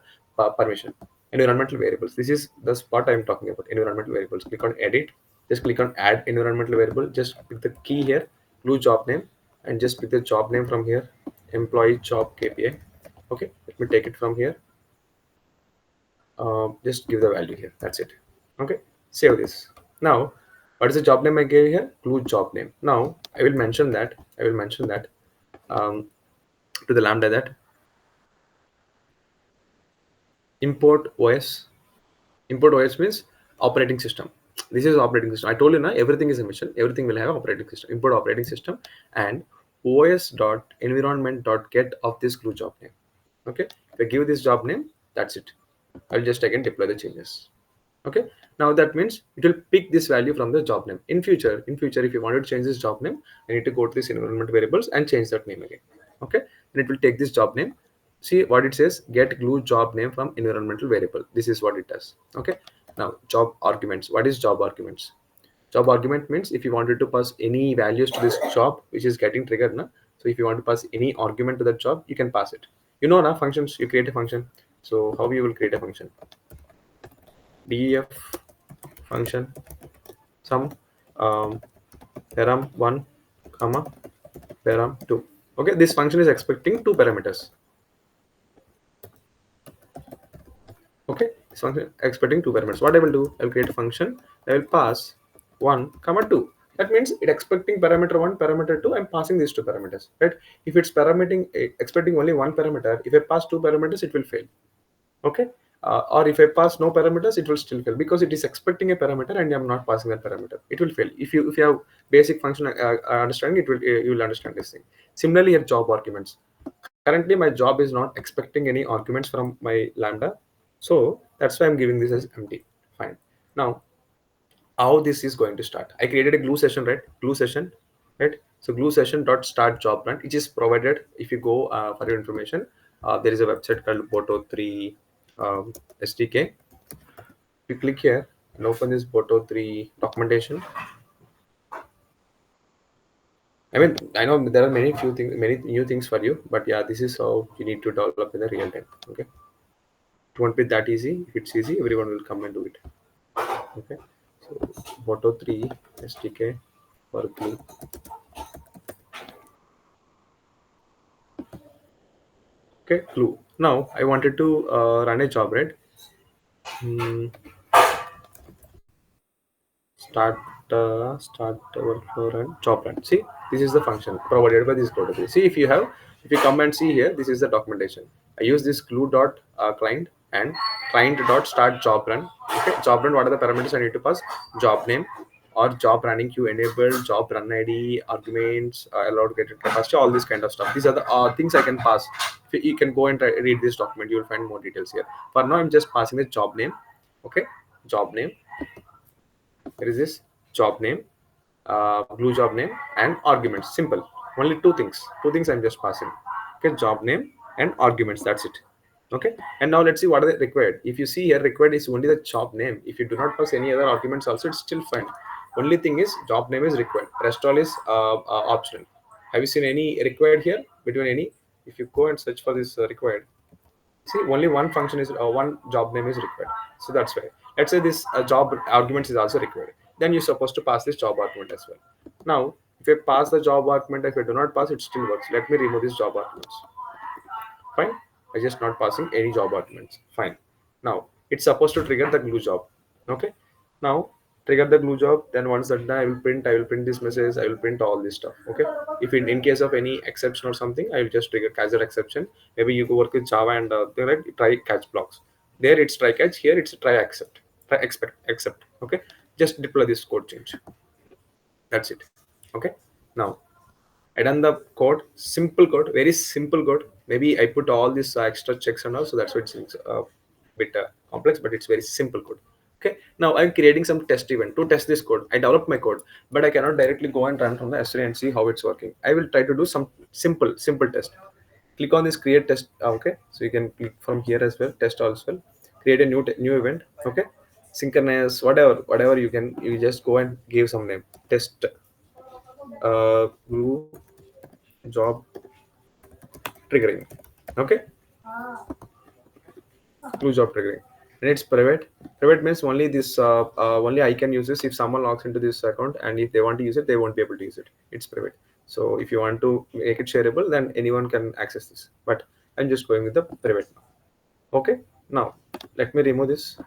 permission. Environmental variables. This is the spot I'm talking about. Environmental variables. Click on edit. Just click on add environmental variable. Just pick the key here, glue job name, and just pick the job name from here. Employee job KPI. Okay, let me take it from here. Just give the value here. That's it. Okay, save this. Now, what is the job name I gave here? Glue job name. Now I will mention that. Um, to the lambda that import OS. Import OS means operating system. This is operating system. I told you now everything is a mission. Everything will have operating system. Import operating system and OS dot environment dot get of this glue job name. Okay, if I give this job name, that's it. I'll just again deploy the changes. Okay, now that means it will pick this value from the job name. In future, if you wanted to change this job name, I need to go to this environment variables and change that name again. Okay, and it will take this job name. See what it says, get glue job name from environmental variable. This is what it does. Okay, now job arguments. What is job arguments? Job argument means if you wanted to pass any values to this job which is getting triggered now. So if you want to pass any argument to that job, you can pass it. You know now functions, you create a function. So how you will create a function? Def function some param1 comma param2. Okay, this function is expecting two parameters. Okay, this function expecting two parameters. What I will do, I will create a function. I will pass 1 comma 2. That means it expecting parameter 1, parameter 2. I'm passing these two parameters, right? If it's expecting only one parameter, if I pass two parameters, it will fail. Okay, Or if I pass no parameters, it will still fail because it is expecting a parameter and I'm not passing that parameter. It will fail. If you have basic function understanding, it will you will understand this thing. Similarly, here job arguments. Currently, my job is not expecting any arguments from my lambda, so that's why I'm giving this as empty. Fine. Now, how this is going to start? I created a glue session, right? Glue session, right? So glue session dot start job run, which is provided. If you go for your information, there is a website called Boto 3 SDK. You click here and open this Boto 3 documentation. I mean, I know there are many few things, many new things for you, but yeah, this is how you need to develop in the real time. Okay, it won't be that easy. If it's easy, everyone will come and do it. Okay, so Boto 3 SDK for glue. Okay, glue. Now I wanted to run a job, right? Hmm, start start workflow run job run. See, this is the function provided by this protocol. See, if you come and see here, this is the documentation. I use this glue dot client and client dot start job run. Okay, job run, what are the parameters I need to pass? Job name or job running queue enabled, job run id, arguments, allowed getting capacity, all this kind of stuff. These are the things I can pass. If you can go and read this document, you will find more details here. For now, I'm just passing the job name. Okay, job name. There is this job name, blue job name, and arguments. Simple. Only two things. Two things I'm just passing. Okay, job name and arguments. That's it. Okay. And now let's see what are they required. If you see here, required is only the job name. If you do not pass any other arguments, also it's still fine. Only thing is job name is required. Rest all is optional. Have you seen any required here between any? If you go and search for this required, see, only one function is one job name is required. So that's why. Let's say this job arguments is also required. Then you're supposed to pass this job argument as well. Now, if you pass the job argument, if you do not pass, it still works. Let me remove this job arguments. Fine. I just not passing any job arguments. Fine. Now it's supposed to trigger the glue job. Okay. Now trigger the glue job. Then once that done, I will print this message. I will print all this stuff. Okay. If in case of any exception or something, I will just trigger catch exception. Maybe you go work with Java and like try catch blocks. There it's try catch. Here it's try accept. Try expect accept. Okay. Just deploy this code change. That's it. Okay. Now I done the code, simple code, very simple code. Maybe I put all these extra checks and all, so that's why it's a bit complex, but it's very simple code. Okay, now I'm creating some test event to test this code. I develop my code, but I cannot directly go and run from the S3 and see how it's working. I will try to do some simple test. Click on this create test. Okay, so you can click from here as well, test as well. Create a new event. Okay, synchronize whatever you just go and give some name test glue job triggering. Okay, glue job triggering, and it's private means only this only I can use this. If someone logs into this account and if they want to use it, they won't be able to use it. It's private. So if you want to make it shareable, then anyone can access this, but I'm just going with the private now. Okay, now let me remove this.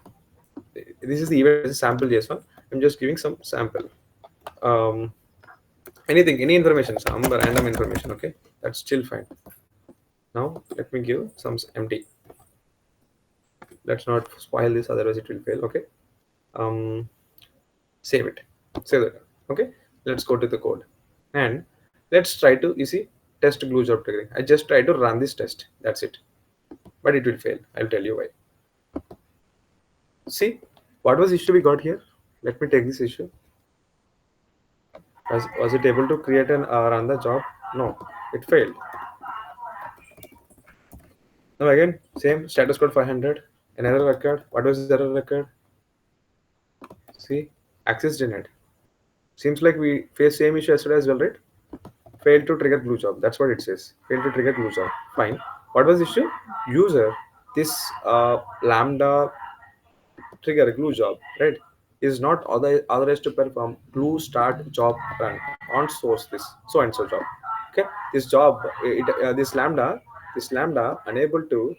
This is the event, this is sample JSON. I'm just giving some sample, um any information, some random information. Okay, that's still fine. Now let me give some empty. Let's not spoil this, otherwise it will fail. Okay, um save it, save that. Okay, let's go to the code and let's try to, you see, test glue job triggering. I just try to run this test, that's it, but it will fail. I'll tell you why. See, what was issue we got here? Let me take this issue. Was it able to create and run the job? No, it failed. Now again, same status code 500, an error record. What was the error record? See, access denied. Seems like we faced same issue yesterday as well, right? Failed to trigger glue job. That's what it says. Failed to trigger glue job. Fine. What was the issue? User, this lambda trigger glue job, right, is not authorized to perform glue start job run on source this so and so job. Okay, this job, this lambda unable to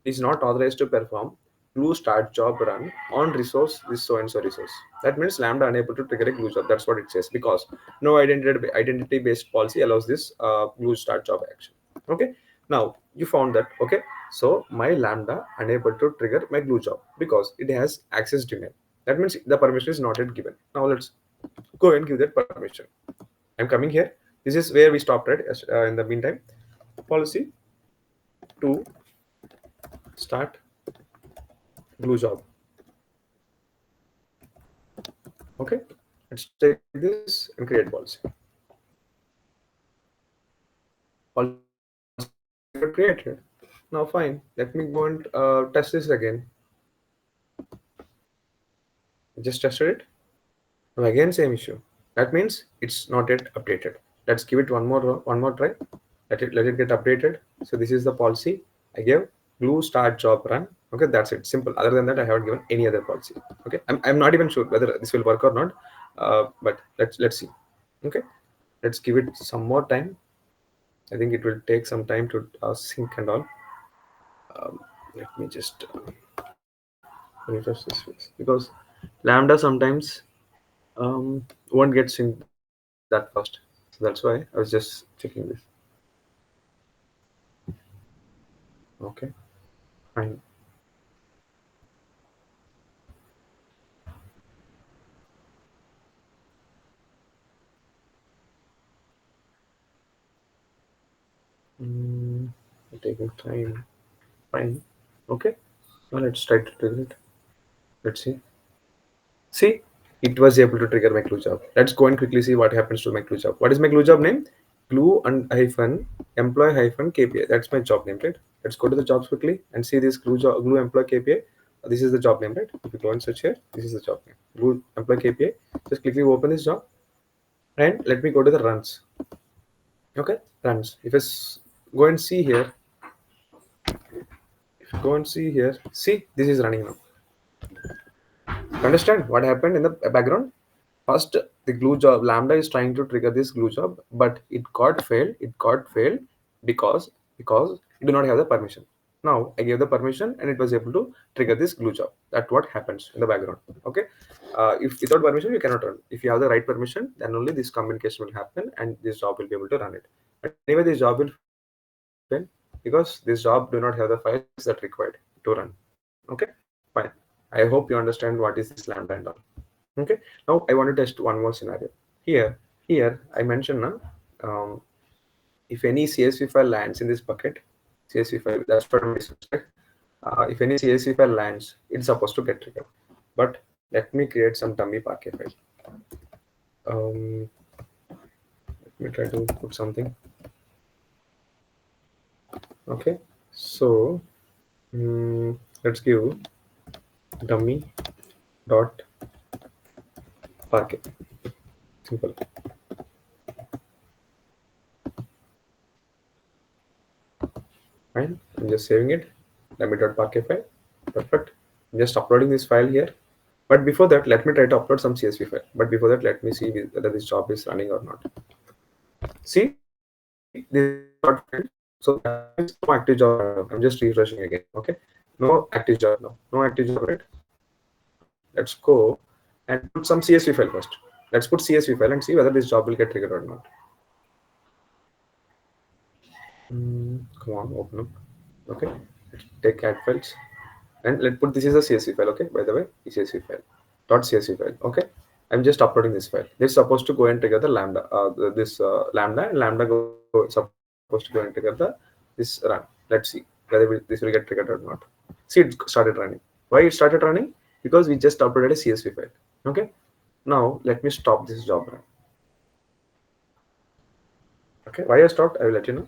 is not authorized to perform glue start job run on resource this so and so resource. That means lambda unable to trigger a glue job. That's what it says, because no identity based policy allows this glue start job action. Okay, now you found that. Okay, So my lambda unable to trigger my glue job because it has access denied. That means the permission is not yet given. Now let's go and give that permission. I'm coming here. This is where we stopped, right? In the meantime, policy to start glue job. Okay, let's take this and create policy. Policy got created. Now fine. Let me go and test this again. I just tested it. Now again same issue. That means it's not yet updated. Let's give it one more try. Let it get updated. So this is the policy I gave. Glue start job run. Okay, that's it. Simple. Other than that, I haven't given any other policy. Okay, I'm not even sure whether this will work or not. But let's see. Okay, let's give it some more time. I think it will take some time to sync and all. Let me just refresh this because Lambda sometimes won't get synced that fast. So that's why I was just checking this. Okay, fine. Mm, taking time. Fine. Okay. Now let's try to trigger it. Let's see. See, it was able to trigger my glue job. Let's go and quickly see what happens to my glue job. What is my glue job name? Glue and hyphen employee hyphen KPI. That's my job name, right? Let's go to the jobs quickly and see this glue employee KPI. This is the job name, right? If you go and search here, this is the job name. Glue employee KPI. Just quickly open this job and let me go to the runs. Okay, runs. If I go and see here, go and see here. See, this is running now. Understand what happened in the background? First, the glue job lambda is trying to trigger this glue job, but it got failed. It got failed because it do not have the permission. Now I gave the permission and it was able to trigger this glue job. That's what happens in the background. Okay. If without permission you cannot run. If you have the right permission, then only this communication will happen and this job will be able to run it. But anyway, this job will fail because this job do not have the files that required to run. Okay. Fine. I hope you understand what is this lambda and all. Okay. Now I want to test one more scenario. Here I mentioned now, um, if any CSV file lands in this bucket, CSV file, that's what my research, right? If any CSV file lands, it's supposed to get triggered. But let me create some dummy Parquet file. Um, Let me try to put something. Okay, so let's give dummy dot Parquet. Simple. Fine. I'm just saving it. Dummy.parquet file. Perfect. I'm just uploading this file here. But before that, let me try to upload some CSV file. But before that, let me see whether this job is running or not. See, this job got failed. So that means no active job right now. I'm just refreshing again. Okay. No active job now. No active job, right? Let's go and put some CSV file first. Let's put CSV file and see whether this job will get triggered or not. Come on, open up. Okay. Let's take add files. And let's put this is a CSV file. Okay. By the way, CSV file. Dot CSV file. Okay. I'm just uploading this file. This is supposed to go and trigger the lambda. This lambda and lambda supposed to go and trigger the this run. Let's see whether this will get triggered or not. See, it started running. Why it started running? Because we just uploaded a CSV file. Okay. Now let me stop this job run. Okay. Why I stopped? I will let you know.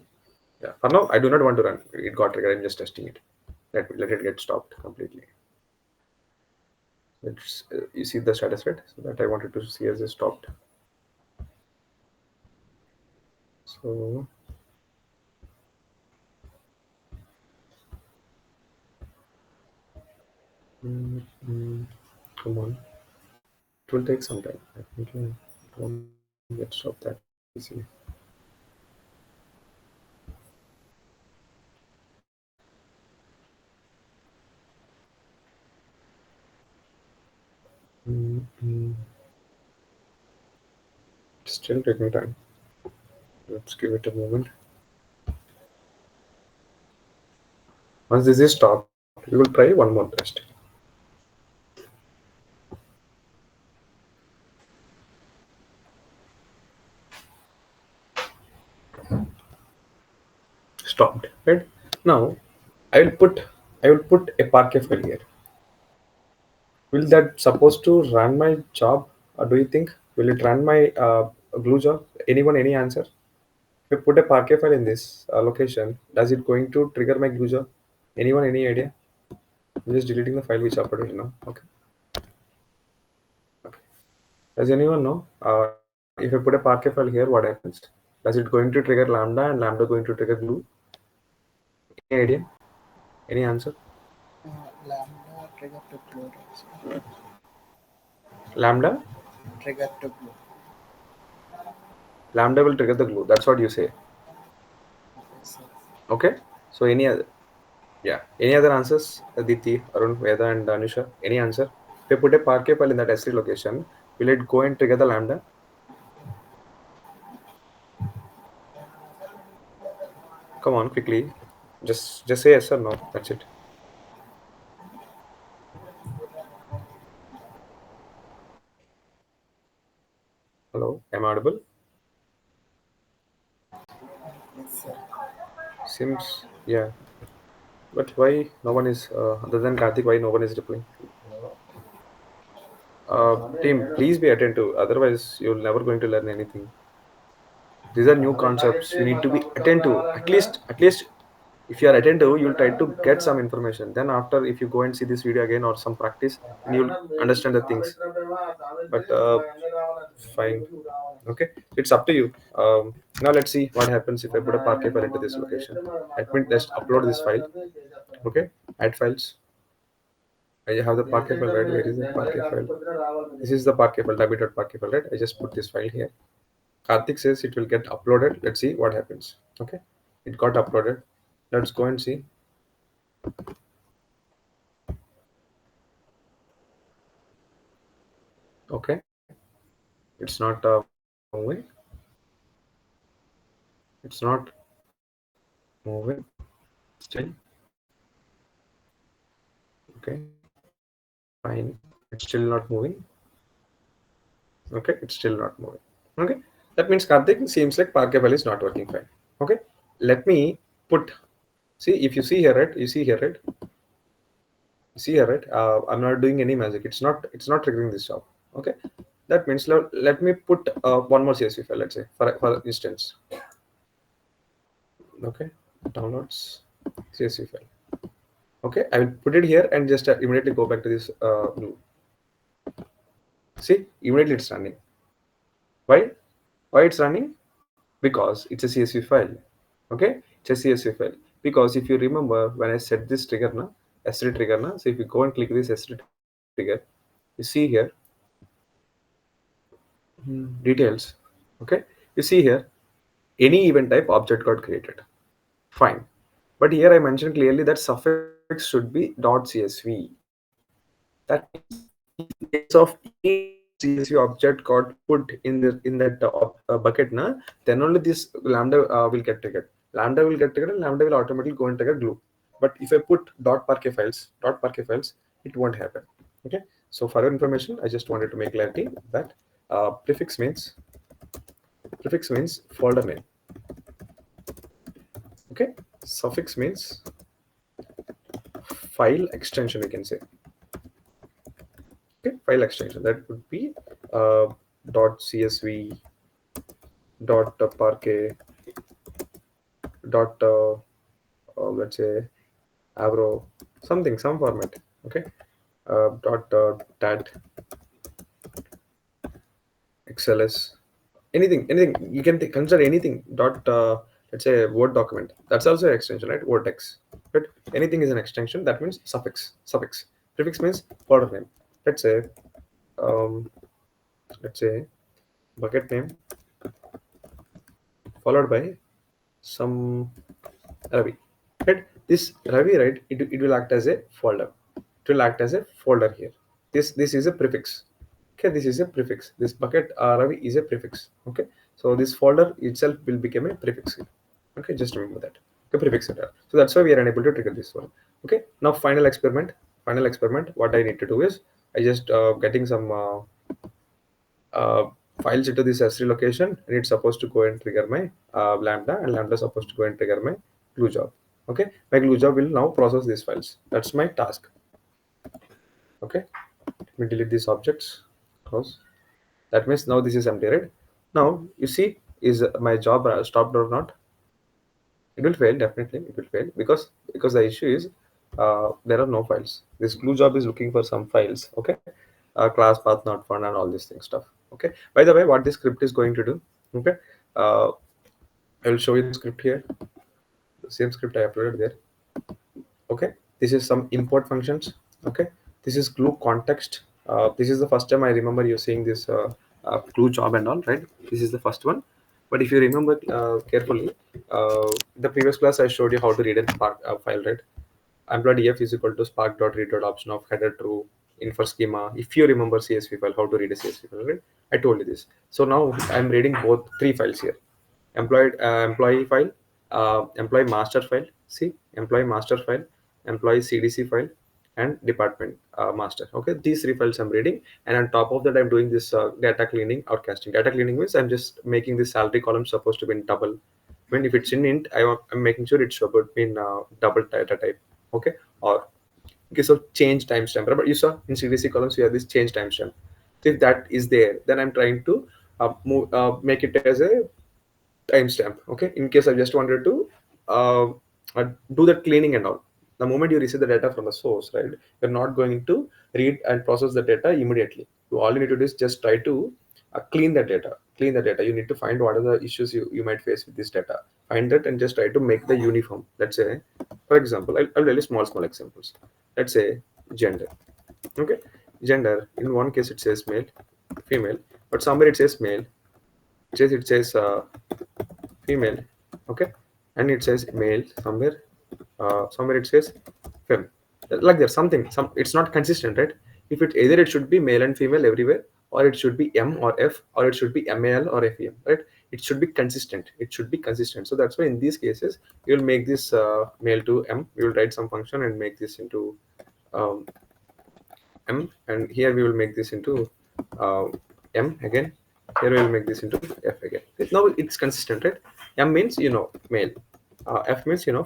Yeah. For now, I do not want to run. It got triggered. I'm just testing it. Let it get stopped completely. It's you see the status, right? So that I wanted to see as it stopped. So mm, mm, come on, it will take some time. I think it won't get stopped that easily. Mm, mm. Still taking time. Let's give it a moment. Once this is stopped, we will try one more test. Stopped. Right now, I will put I will put a Parquet file here. Will that supposed to run my job, or do you think will it run my glue job? Anyone, any answer? If I put a Parquet file in this location, does it going to trigger my glue job? Anyone, any idea? I'm just deleting the file which I uploaded now. Okay. Okay. Does anyone know? If I put a Parquet file here, what happens? Does it going to trigger Lambda and Lambda going to trigger glue? Any idea? Any answer? Lambda trigger to blue. Lambda? Trigger to blue. Lambda will trigger the glue. That's what you say. Okay, so Okay. So any other? Yeah. Any other answers? Aditi, Arun, Veda, and Anusha. Any answer? If I put a Parquet file in that S3 location, will it go and trigger the Lambda? Come on, quickly. Just say yes or no. That's it. Hello. Am I audible? yes, Seems yeah. But why no one is other than Karthik? Why no one is replying? Team, please be attentive. Otherwise, you're never going to learn anything. These are new concepts. You need to be attentive. At least, if you are attentive, you'll try to get some information. Then after, if you go and see this video again or some practice, then you'll understand the things. But fine. Okay, it's up to you. Now let's see what happens if I put a Parquet file into this location. Let me just upload this file. Okay, add files. I have the Parquet file, right? Where is the Parquet file? This is the Parquet file, w.parquet file, right? I just put this file here. Karthik says it will get uploaded. Let's see what happens. Okay, it got uploaded. Let's go and see. Okay, it's not moving. It's not moving. Still, okay, fine. It's still not moving. Okay, it's still not moving. Okay, that means Karthik seems like Parquet file is not working fine. Okay, let me put. See, if you see here, right? You see here, right? See here, right? I'm not doing any magic. It's not triggering this job. Okay, that means let me put one more CSV file. Let's say for instance. Okay, downloads CSV file. Okay, I will put it here and just immediately go back to this blue. See, immediately it's running. Why? Why it's running? Because it's a CSV file. Okay, it's a CSV file. Because if you remember when I set this trigger na, S3 trigger na, so if you go and click this S3 trigger, you see here details. Okay, you see here any event type object got created. Fine, but here I mentioned clearly that suffix should be .csv. That means if in case of any .csv object got put in that bucket na, then only this lambda will get triggered. Lambda will get triggered and lambda will automatically go and trigger glue. But if I put .parquet files, it won't happen. Okay, so for your information, I just wanted to make clarity that prefix means folder name. Okay, suffix means file extension, you can say. Okay, file extension that would be uh, .csv, .parquet, dot let's say avro, some format. Okay, dot tat xls, anything you can consider anything. Dot let's say word document, that's also an extension, right? Word text, but anything is an extension. That means suffix. Prefix means folder name. Let's say um, let's say bucket name followed by some Ravi. Right? This Ravi, right? It will act as a folder. It will act as a folder here. This is a prefix. Okay, this is a prefix. This bucket Ravi is a prefix. Okay, so this folder itself will become a prefix here. Okay, just remember that. Okay, prefix error. So that's why we are unable to trigger this one. Okay, now final experiment. Final experiment. What I need to do is I just getting some uh, files into this S3 location, and it's supposed to go and trigger my lambda, and lambda is supposed to go and trigger my glue job. Okay, my glue job will now process these files. That's my task. Okay, let me delete these objects. Close. That means now this is empty, right? Now you see, is my job stopped or not? It will fail, definitely it will fail, because the issue is there are no files. This glue job is looking for some files. Okay, class path not found and all this thing stuff. Okay, by the way, what this script is going to do. Okay, uh, I will show you the script here. The same script I uploaded there. Okay, this is some import functions. Okay, this is glue context. This is the first time I remember you seeing this glue job and all, right? This is the first one. But if you remember carefully, the previous class I showed you how to read a Spark file, right? Employee df is equal to spark.read option of header true in for schema. If you remember CSV file, how to read a CSV file, right? I told you this. So now I'm reading both three files here. Employee file, employee master file, see, employee master file, employee CDC file, and department master. Okay, these three files I'm reading, and on top of that I'm doing this data cleaning or casting. Data cleaning means I'm just making this salary column supposed to be in double. When if it's in int, I'm making sure it's about in double data type. Okay, or in case of change timestamp, but you saw in CDC columns we have this change timestamp. So if that is there, then I'm trying to make it as a timestamp. Okay, in case I just wanted to uh, do that cleaning and all. The moment you receive the data from the source, right, you're not going to read and process the data immediately. You all you need to do is just try to clean the data. You need to find what are the issues you might face with this data, find that and just try to make the uniform. Let's say, for example, I'll tell you small examples. Let's say gender. Okay, gender, in one case it says male, female, but somewhere it says male, it says female. Okay, and it says male somewhere, somewhere it says fem, like there's something, some, it's not consistent, right? If it either it should be male and female everywhere, or it should be m or f, or it should be mal or fem, right? It should be consistent, it should be consistent. So that's why in these cases you'll make this male to m, you will write some function and make this into um, m, and here we will make this into uh, m again, here we will make this into f again. Now it's consistent, right? M means male, f means female,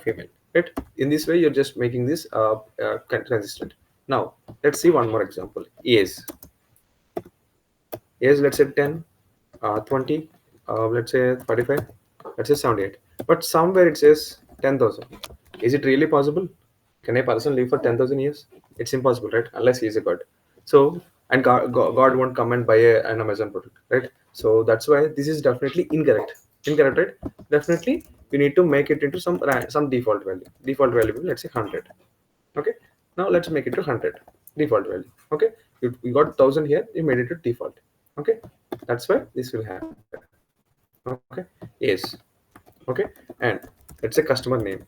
right? In this way you're just making this consistent. Now let's see one more example. Age, let's say 10, 20, let's say 45, let's say 78. But somewhere it says 10,000. Is it really possible? Can a person live for 10,000 years? It's impossible, right? Unless he is a god. So, and God won't come and buy an Amazon product, right? So that's why this is definitely incorrect. Incorrect, right? Definitely, you need to make it into some default value. Default value, let's say 100. Okay, now let's make it to 100 default value. Okay, you got 1000 here, you made it to default. Okay, that's why this will happen. Okay, yes. Okay, and let's say customer name.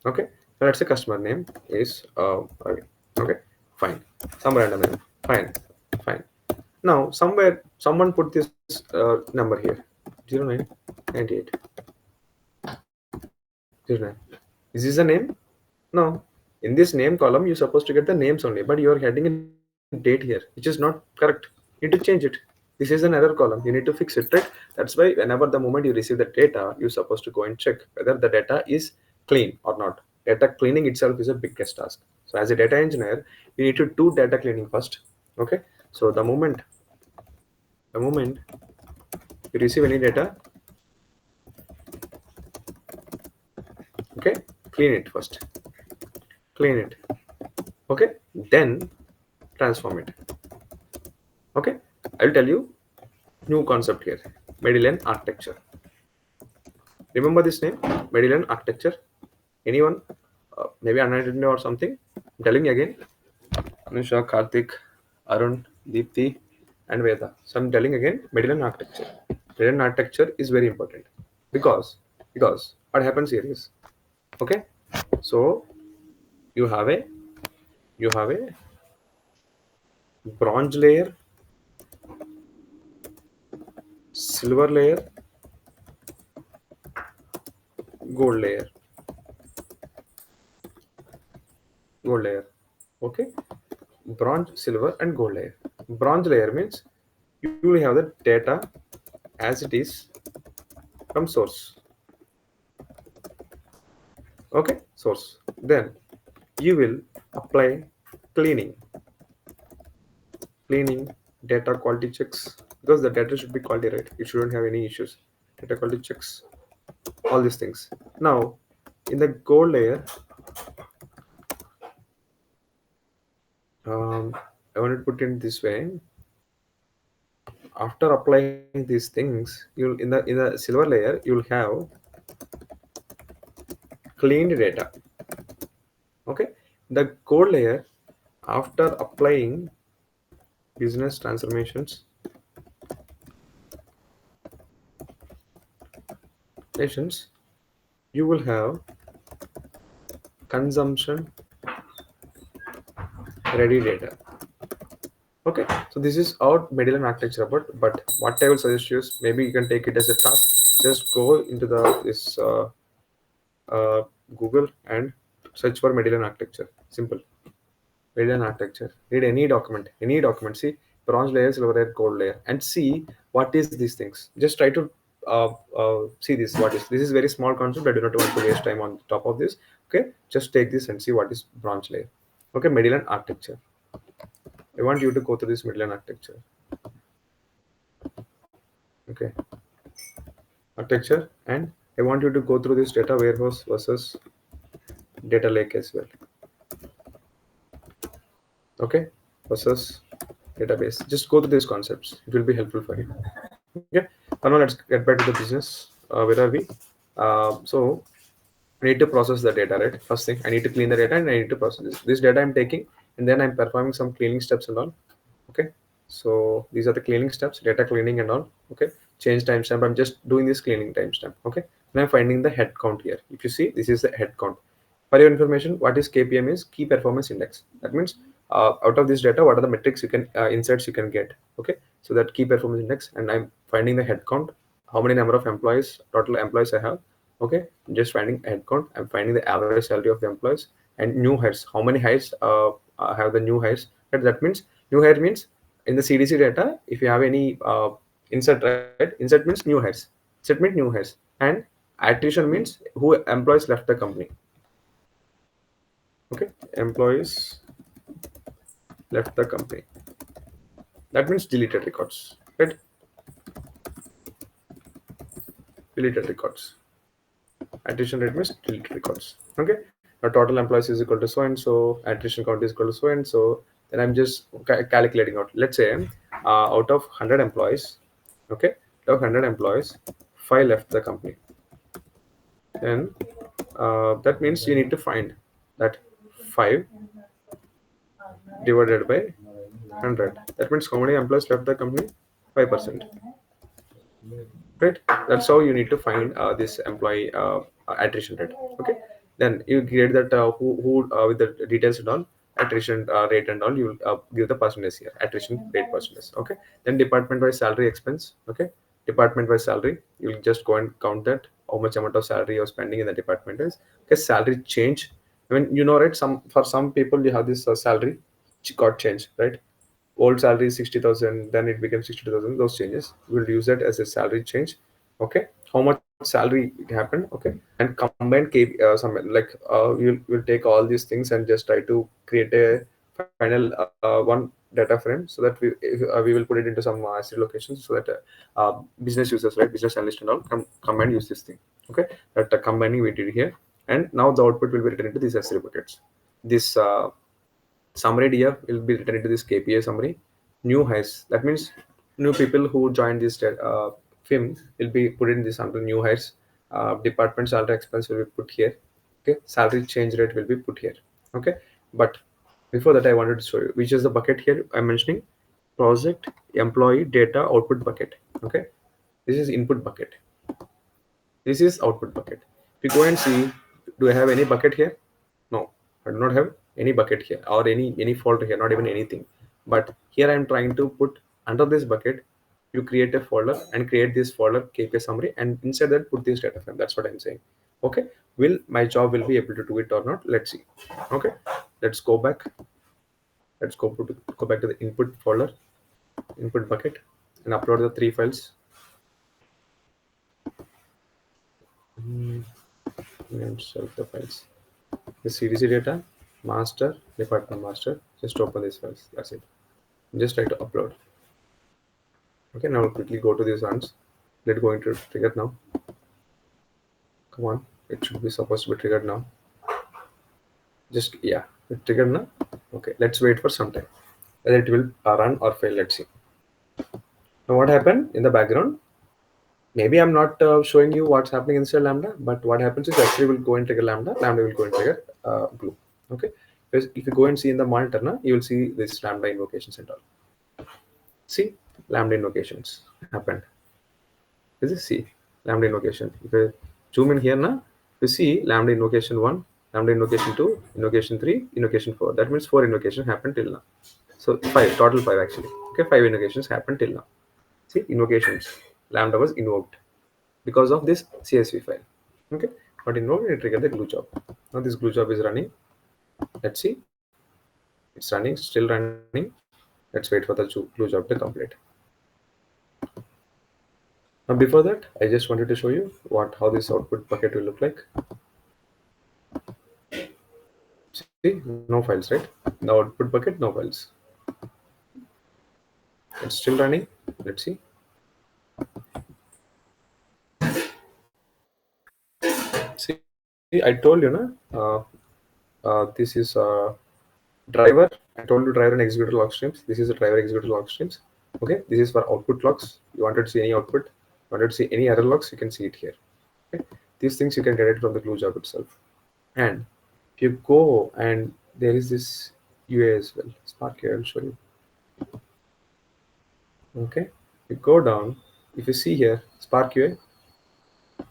Okay, now let's say customer name is Ravi. Okay, fine, some random name. Fine. Now somewhere someone put this number here, 099809. Is this a name? No. In this name column, you're supposed to get the names only, but you're getting a date here, which is not correct. You need to change it. This is an error column. You need to fix it, right? That's why whenever the moment you receive the data, you're supposed to go and check whether the data is clean or not. Data cleaning itself is a biggest task. So as a data engineer, you need to do data cleaning first. Okay. So the moment you receive any data, okay, clean it first. Clean it. Okay. Then transform it. Okay, I'll tell you new concept here. Medallion architecture. Remember this name, Medallion architecture? Anyone? Maybe unidentified or something? I'm telling you again. Anusha, Karthik, Arun, Deepthi, and Veda. So I'm telling again, Medallion architecture. Medallion architecture is very important because what happens here is, okay. So you have a bronze layer, silver layer, gold layer, gold layer. Okay, bronze, silver, and gold layer. Bronze layer means you will have the data as it is from source. Okay, source. Then you will apply cleaning, cleaning, data quality checks, because the data should be quality, right? It shouldn't have any issues. Data quality checks, all these things. Now, in the gold layer, um, I want to put it this way. After applying these things, you'll in the silver layer you'll have cleaned data. Okay, the gold layer, after applying business transformations, nations, you will have consumption ready data. Okay, so this is our Medellin architecture about, but what I will suggest you is maybe you can take it as a task. Just go into the this uh, Google and search for Medellin architecture. Simple. Medellin architecture. Read any document. See bronze layer, silver layer, gold layer, and see what is these things. Just try to see this. What is this? Is very small concept. I do not want to waste time on top of this. Okay, just take this and see what is bronze layer. Okay, Medellin architecture. I want you to go through this Medellin architecture. Okay, architecture, and I want you to go through this data warehouse versus data lake as well. Okay, versus database. Just go through these concepts. It will be helpful for you. Okay, now let's get back to the business. Where are we? So I need to process the data, right? First thing, I need to clean the data and I need to process this. This data I'm taking and then I'm performing some cleaning steps and all. Okay, so these are the cleaning steps, data cleaning and all. Okay, change timestamp. I'm just doing this cleaning timestamp. Okay, and I'm finding the head count here. If you see, this is the head count. For your information, what is KPM is key performance index. That means out of this data, what are the metrics you can insights you can get. Okay, so that key performance index, and I'm finding the head count, how many number of employees, total employees I have. Okay, I'm just finding head count. I'm finding the average salary of the employees and new hires. How many hires have the new hires? That means new hire means in the CDC data, if you have any insert, right? Insert means new hires. Insert means new hires, and attrition means who employees left the company. Okay, employees left the company. That means deleted records, right? Deleted records. Attrition rate means deleted records. Okay, now total employees is equal to so and so, attrition count is equal to so and so. Then I'm just calculating out. Let's say out of 100 employees, okay, out of 100 employees, 5 left the company. Then that means you need to find that 5 divided by 100. That means how many employees left the company? 5%. Right, that's how you need to find this employee attrition rate. Okay, then you create that who with the details and all, attrition rate and all, you will give the percentage here, attrition rate percentage. Okay, then department wise salary expense. Okay, department wise salary, you'll just go and count that how much amount of salary you're spending in the department is. Okay, salary change, I mean, you know, right, some for some people you have this salary got changed, right? Old salary is 60,000, then it becomes 62,000. Those changes, we'll use that as a salary change. Okay, how much salary it happened. Okay, and combine some like we'll take all these things and just try to create a final one data frame, so that we will put it into some S3 locations, so that business users, right, business analyst and all come and use this thing. Okay, that combining we did here, and now the output will be written into these S3 buckets. This summary DF will be written into this KPI summary. New hires, that means new people who joined this film will be put in this under new hires. Department salary expense will be put here. Okay, salary change rate will be put here. Okay, but before that, I wanted to show you which is the bucket here. I'm mentioning project employee data output bucket. Okay, this is input bucket. This is output bucket. If you go and see, do I have any bucket here? No, I do not have any bucket here or any folder here, not even anything. But here I'm trying to put under this bucket, you create a folder and create this folder KPI summary, and inside that put this data frame. That's what I'm saying. Okay, will my job will be able to do it or not? Let's see. Okay, let's go back. Let's go back to the input folder, input bucket, and upload the three files. Mm, and select the files. The CDC data, master, department master. Just open these files. That's it. Just try to upload. Okay, now quickly go to these ones. Let go into trigger now. Come on, it should be supposed to be triggered now. Just yeah, it triggered now. Okay, let's wait for some time. Whether it will run or fail. Let's see. Now what happened in the background? Maybe I'm not showing you what's happening inside Lambda, but what happens is actually will go and trigger Lambda. Lambda will go and trigger Glue. Okay. Because if you go and see in the monitor, now you will see this Lambda invocations and all. See, Lambda invocations happened. This is C, Lambda invocation. If I zoom in here now, you see Lambda invocation 1, Lambda invocation 2, invocation 3, invocation 4. That means 4 invocations happened till now. So 5, total 5 actually. Okay, 5 invocations happened till now. See, invocations. Lambda was invoked because of this CSV file. Okay, but invoked it triggered the glue job. Now this glue job is running. Let's see. It's running, still running. Let's wait for the glue job to complete. Now before that, I just wanted to show you how this output bucket will look like. See, no files, right? The output bucket, no files. It's still running. Let's see. See, I told you, na, this is driver. I told you driver and executor log streams. This is a driver executor log streams. Okay, this is for output logs. You wanted to see any output, you wanted to see any error logs, you can see it here. Okay, these things you can get it from the glue job itself. And if you go and there is this UA as well. Spark here, I'll show you. Okay, you go down. If you see here, Spark UA,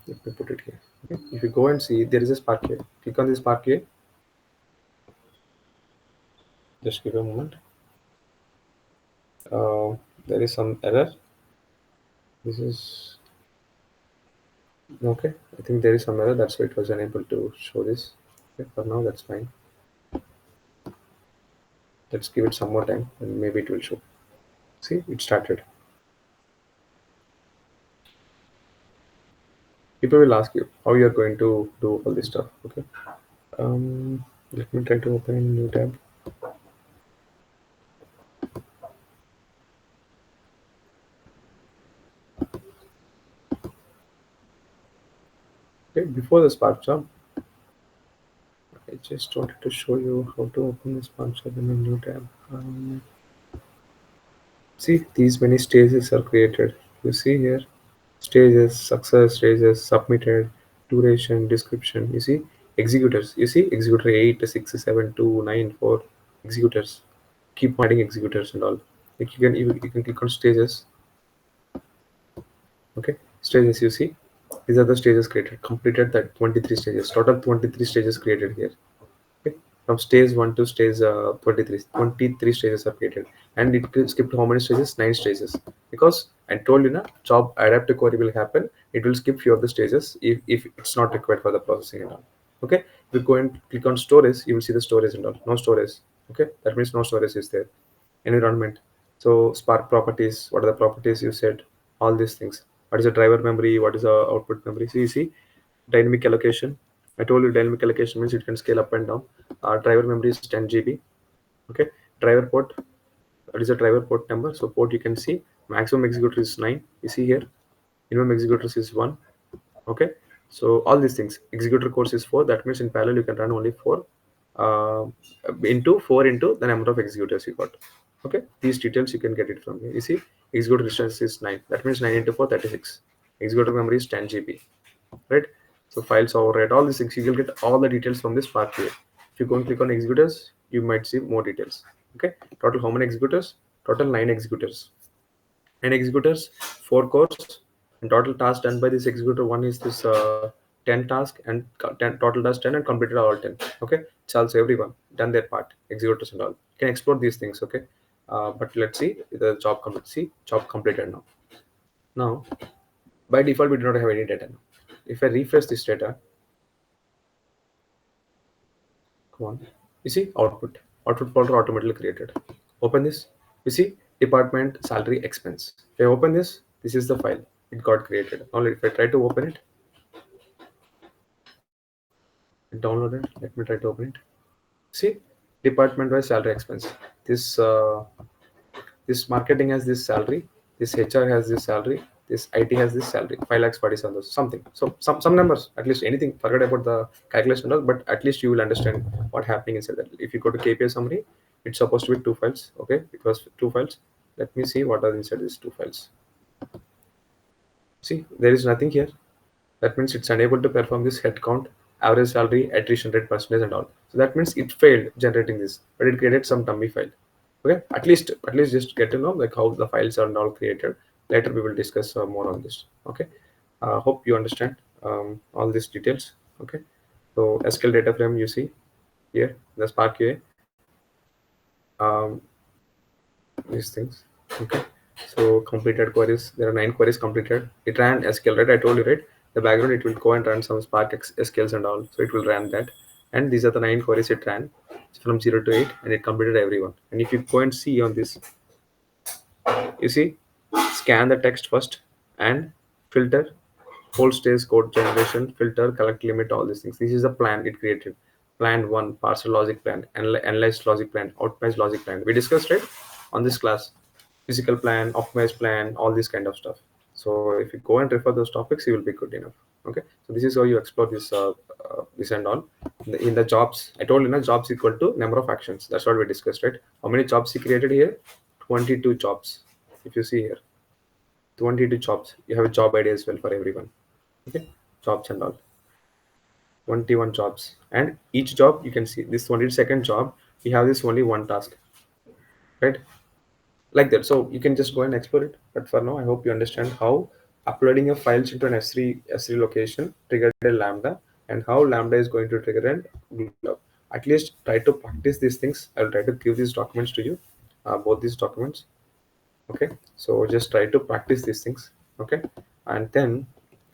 let me put it here. Okay. If you go and see, there is a Spark UA. Click on this Spark UA. Just give a moment. There is some error. This is okay. I think there is some error. That's why it was unable to show this. Okay, for now, that's fine. Let's give it some more time and maybe it will show. See, it started. People will ask you how you are going to do all this stuff. Okay. Let me try to open a new tab. Okay, before the Spark job, I just wanted to show you how to open the Spark job in a new tab. See, these many stages are created. You see here, stages, success stages, submitted, duration, description. You see, executors. You see, executor 8, 6, 7, 2, 9, 4, executors. Keep adding executors and all. Like you can click on stages. Okay, stages. You see, these are the stages created. Completed that 23 stages. Total 23 stages created here. Okay. From stage 1 to stage 23 stages are created, and it skipped how many stages? 9 stages, because I told you, na, job adaptive query will happen. It will skip few of the stages if it's not required for the processing and all. Okay, if you go and click on storage, you will see the storage and all. No storage. Okay, that means no storage is there. Environment. So Spark properties, what are the properties you said? All these things. What is the driver memory? What is the output memory? So you see, dynamic allocation. I told you dynamic allocation means it can scale up and down. Driver memory is 10 GB. Okay, driver port. What is the driver port number? So port you can see maximum executor is 9. You see here, minimum executors is 1. Okay, so all these things. Executor course is 4. That means in parallel you can run only 4 uh, into 4 into the number of executors you got. Okay, these details you can get it from here. You see, executor distance is 9. That means 9 into 4, 36. Executor memory is 10 GB. Right? So files override, all these things, you will get all the details from this part here. If you go and click on executors, you might see more details. Okay, total how many executors? Total 9 executors. 9 executors, 4 cores, and total task done by this executor one is this 10 task, and 10 total does 10 and completed all 10. Okay, it's also everyone done their part, executors and all. You can explore these things. Okay, but let's see the job complete. See, job completed now. Now by default we do not have any data now. If I refresh this data, One. You see output. Output folder automatically created. Open this. You see department salary expense. If I open this, this is the file. It got created. Now if I try to open it, it downloaded. Let me try to open it. See department wise salary expense. This this marketing has this salary, this HR has this salary, this IT has this salary, 5 lakhs 47 those something. So some numbers, at least anything. Forget about the calculation and all, but at least you will understand what happening inside that. If you go to KPI summary, it's supposed to be two files, okay? Because two files. Let me see what are inside these two files. See, there is nothing here. That means it's unable to perform this head count, average salary, attrition rate percentage, and all. So that means it failed generating this, but it created some dummy file. Okay, at least just get to know like how the files are all created. Later we will discuss more on this. Okay, hope you understand all these details. Okay, so SQL data frame you see here the Spark QA. Um, these things. Okay. So completed queries. There are 9 queries completed. It ran SQL, right? I told you, right? The background it will go and run some Spark SQLs and all. So it will run that. And these are the 9 queries it ran from 0 to 8, and it completed everyone. And if you go and see on this, you see, scan the text first and filter, whole stage code generation, filter, collect limit, all these things. This is the plan it created. Plan one, parser logic plan, analyze logic plan, optimize logic plan. We discussed it on this class. Physical plan, optimize plan, all this kind of stuff. So if you go and refer those topics, you will be good enough. Okay. So this is how you explore this and all. In the jobs, I told you, jobs equal to number of actions. That's what we discussed, right? How many jobs he created here? 22 jobs. If you see here, 22 jobs. You have a job ID as well for everyone. Okay, jobs and all. 21 jobs, and each job you can see this 22nd job. We have this only one task, right? Like that. So you can just go and explore it. But for now, I hope you understand how uploading your files into an S3 location triggered a Lambda, and how Lambda is going to trigger an Google Cloud. At least try to practice these things. I'll try to give these documents to you, both these documents. Okay, so just try to practice these things. Okay, and then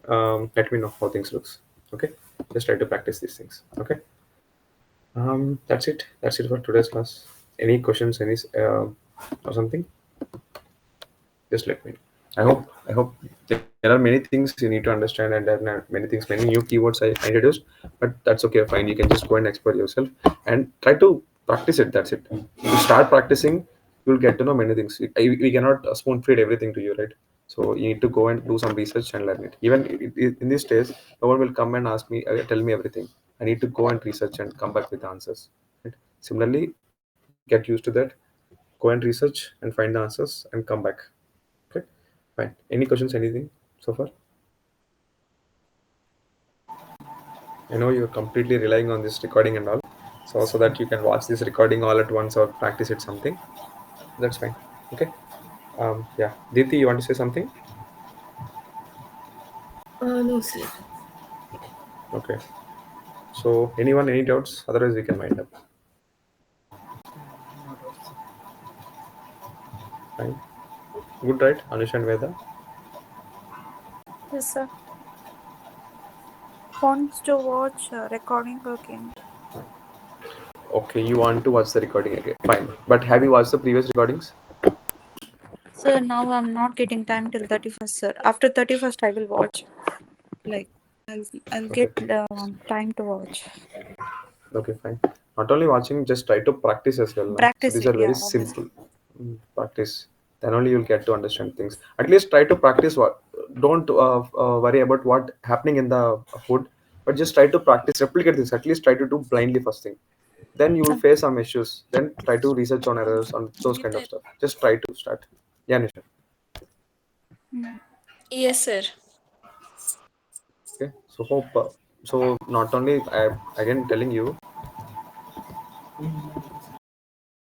let me know how things looks. Okay, just try to practice these things. Okay, that's it for today's class. Any questions, any or something, just let me know. I hope there are many things you need to understand, and there are many things, many new keywords I introduced, but that's okay, fine. You can just go and explore yourself and try to practice it. That's it. You start practicing, you'll get to know many things. We cannot spoon feed everything to you, right? So you need to go and do some research and learn it. Even in this days, no one will come and ask me, tell me everything. I need to go and research and come back with answers. Right? Similarly, get used to that. Go and research and find the answers and come back. Okay, fine. Any questions, anything so far? I know you're completely relying on this recording and all, so that you can watch this recording all at once or practice it something. That's fine. Okay. Yeah. Diti, you want to say something? No, sir. Okay. So anyone, any doubts? Otherwise, we can wind up. No doubts. Fine. Good, right? Anush and Veda. Yes, sir. Wants to watch recording again. Okay, you want to watch the recording again. Fine. But have you watched the previous recordings? Sir, now I'm not getting time till 31st, sir. After 31st, I will watch. Like, I'll Okay. get time to watch. Okay, fine. Not only watching, just try to practice as well. Na? So Practice these it, are very yeah, obviously. simple. Practice. Then only you'll get to understand things. At least try to practice what. Don't worry about what happening in the food, but just try to practice, replicate this. At least try to do blindly first thing. Then you will face some issues. Then try to research on errors on those kind of stuff. Just try to start. Yeah, Nisha. Yes, sir. Okay. So hope. So not only I again telling you.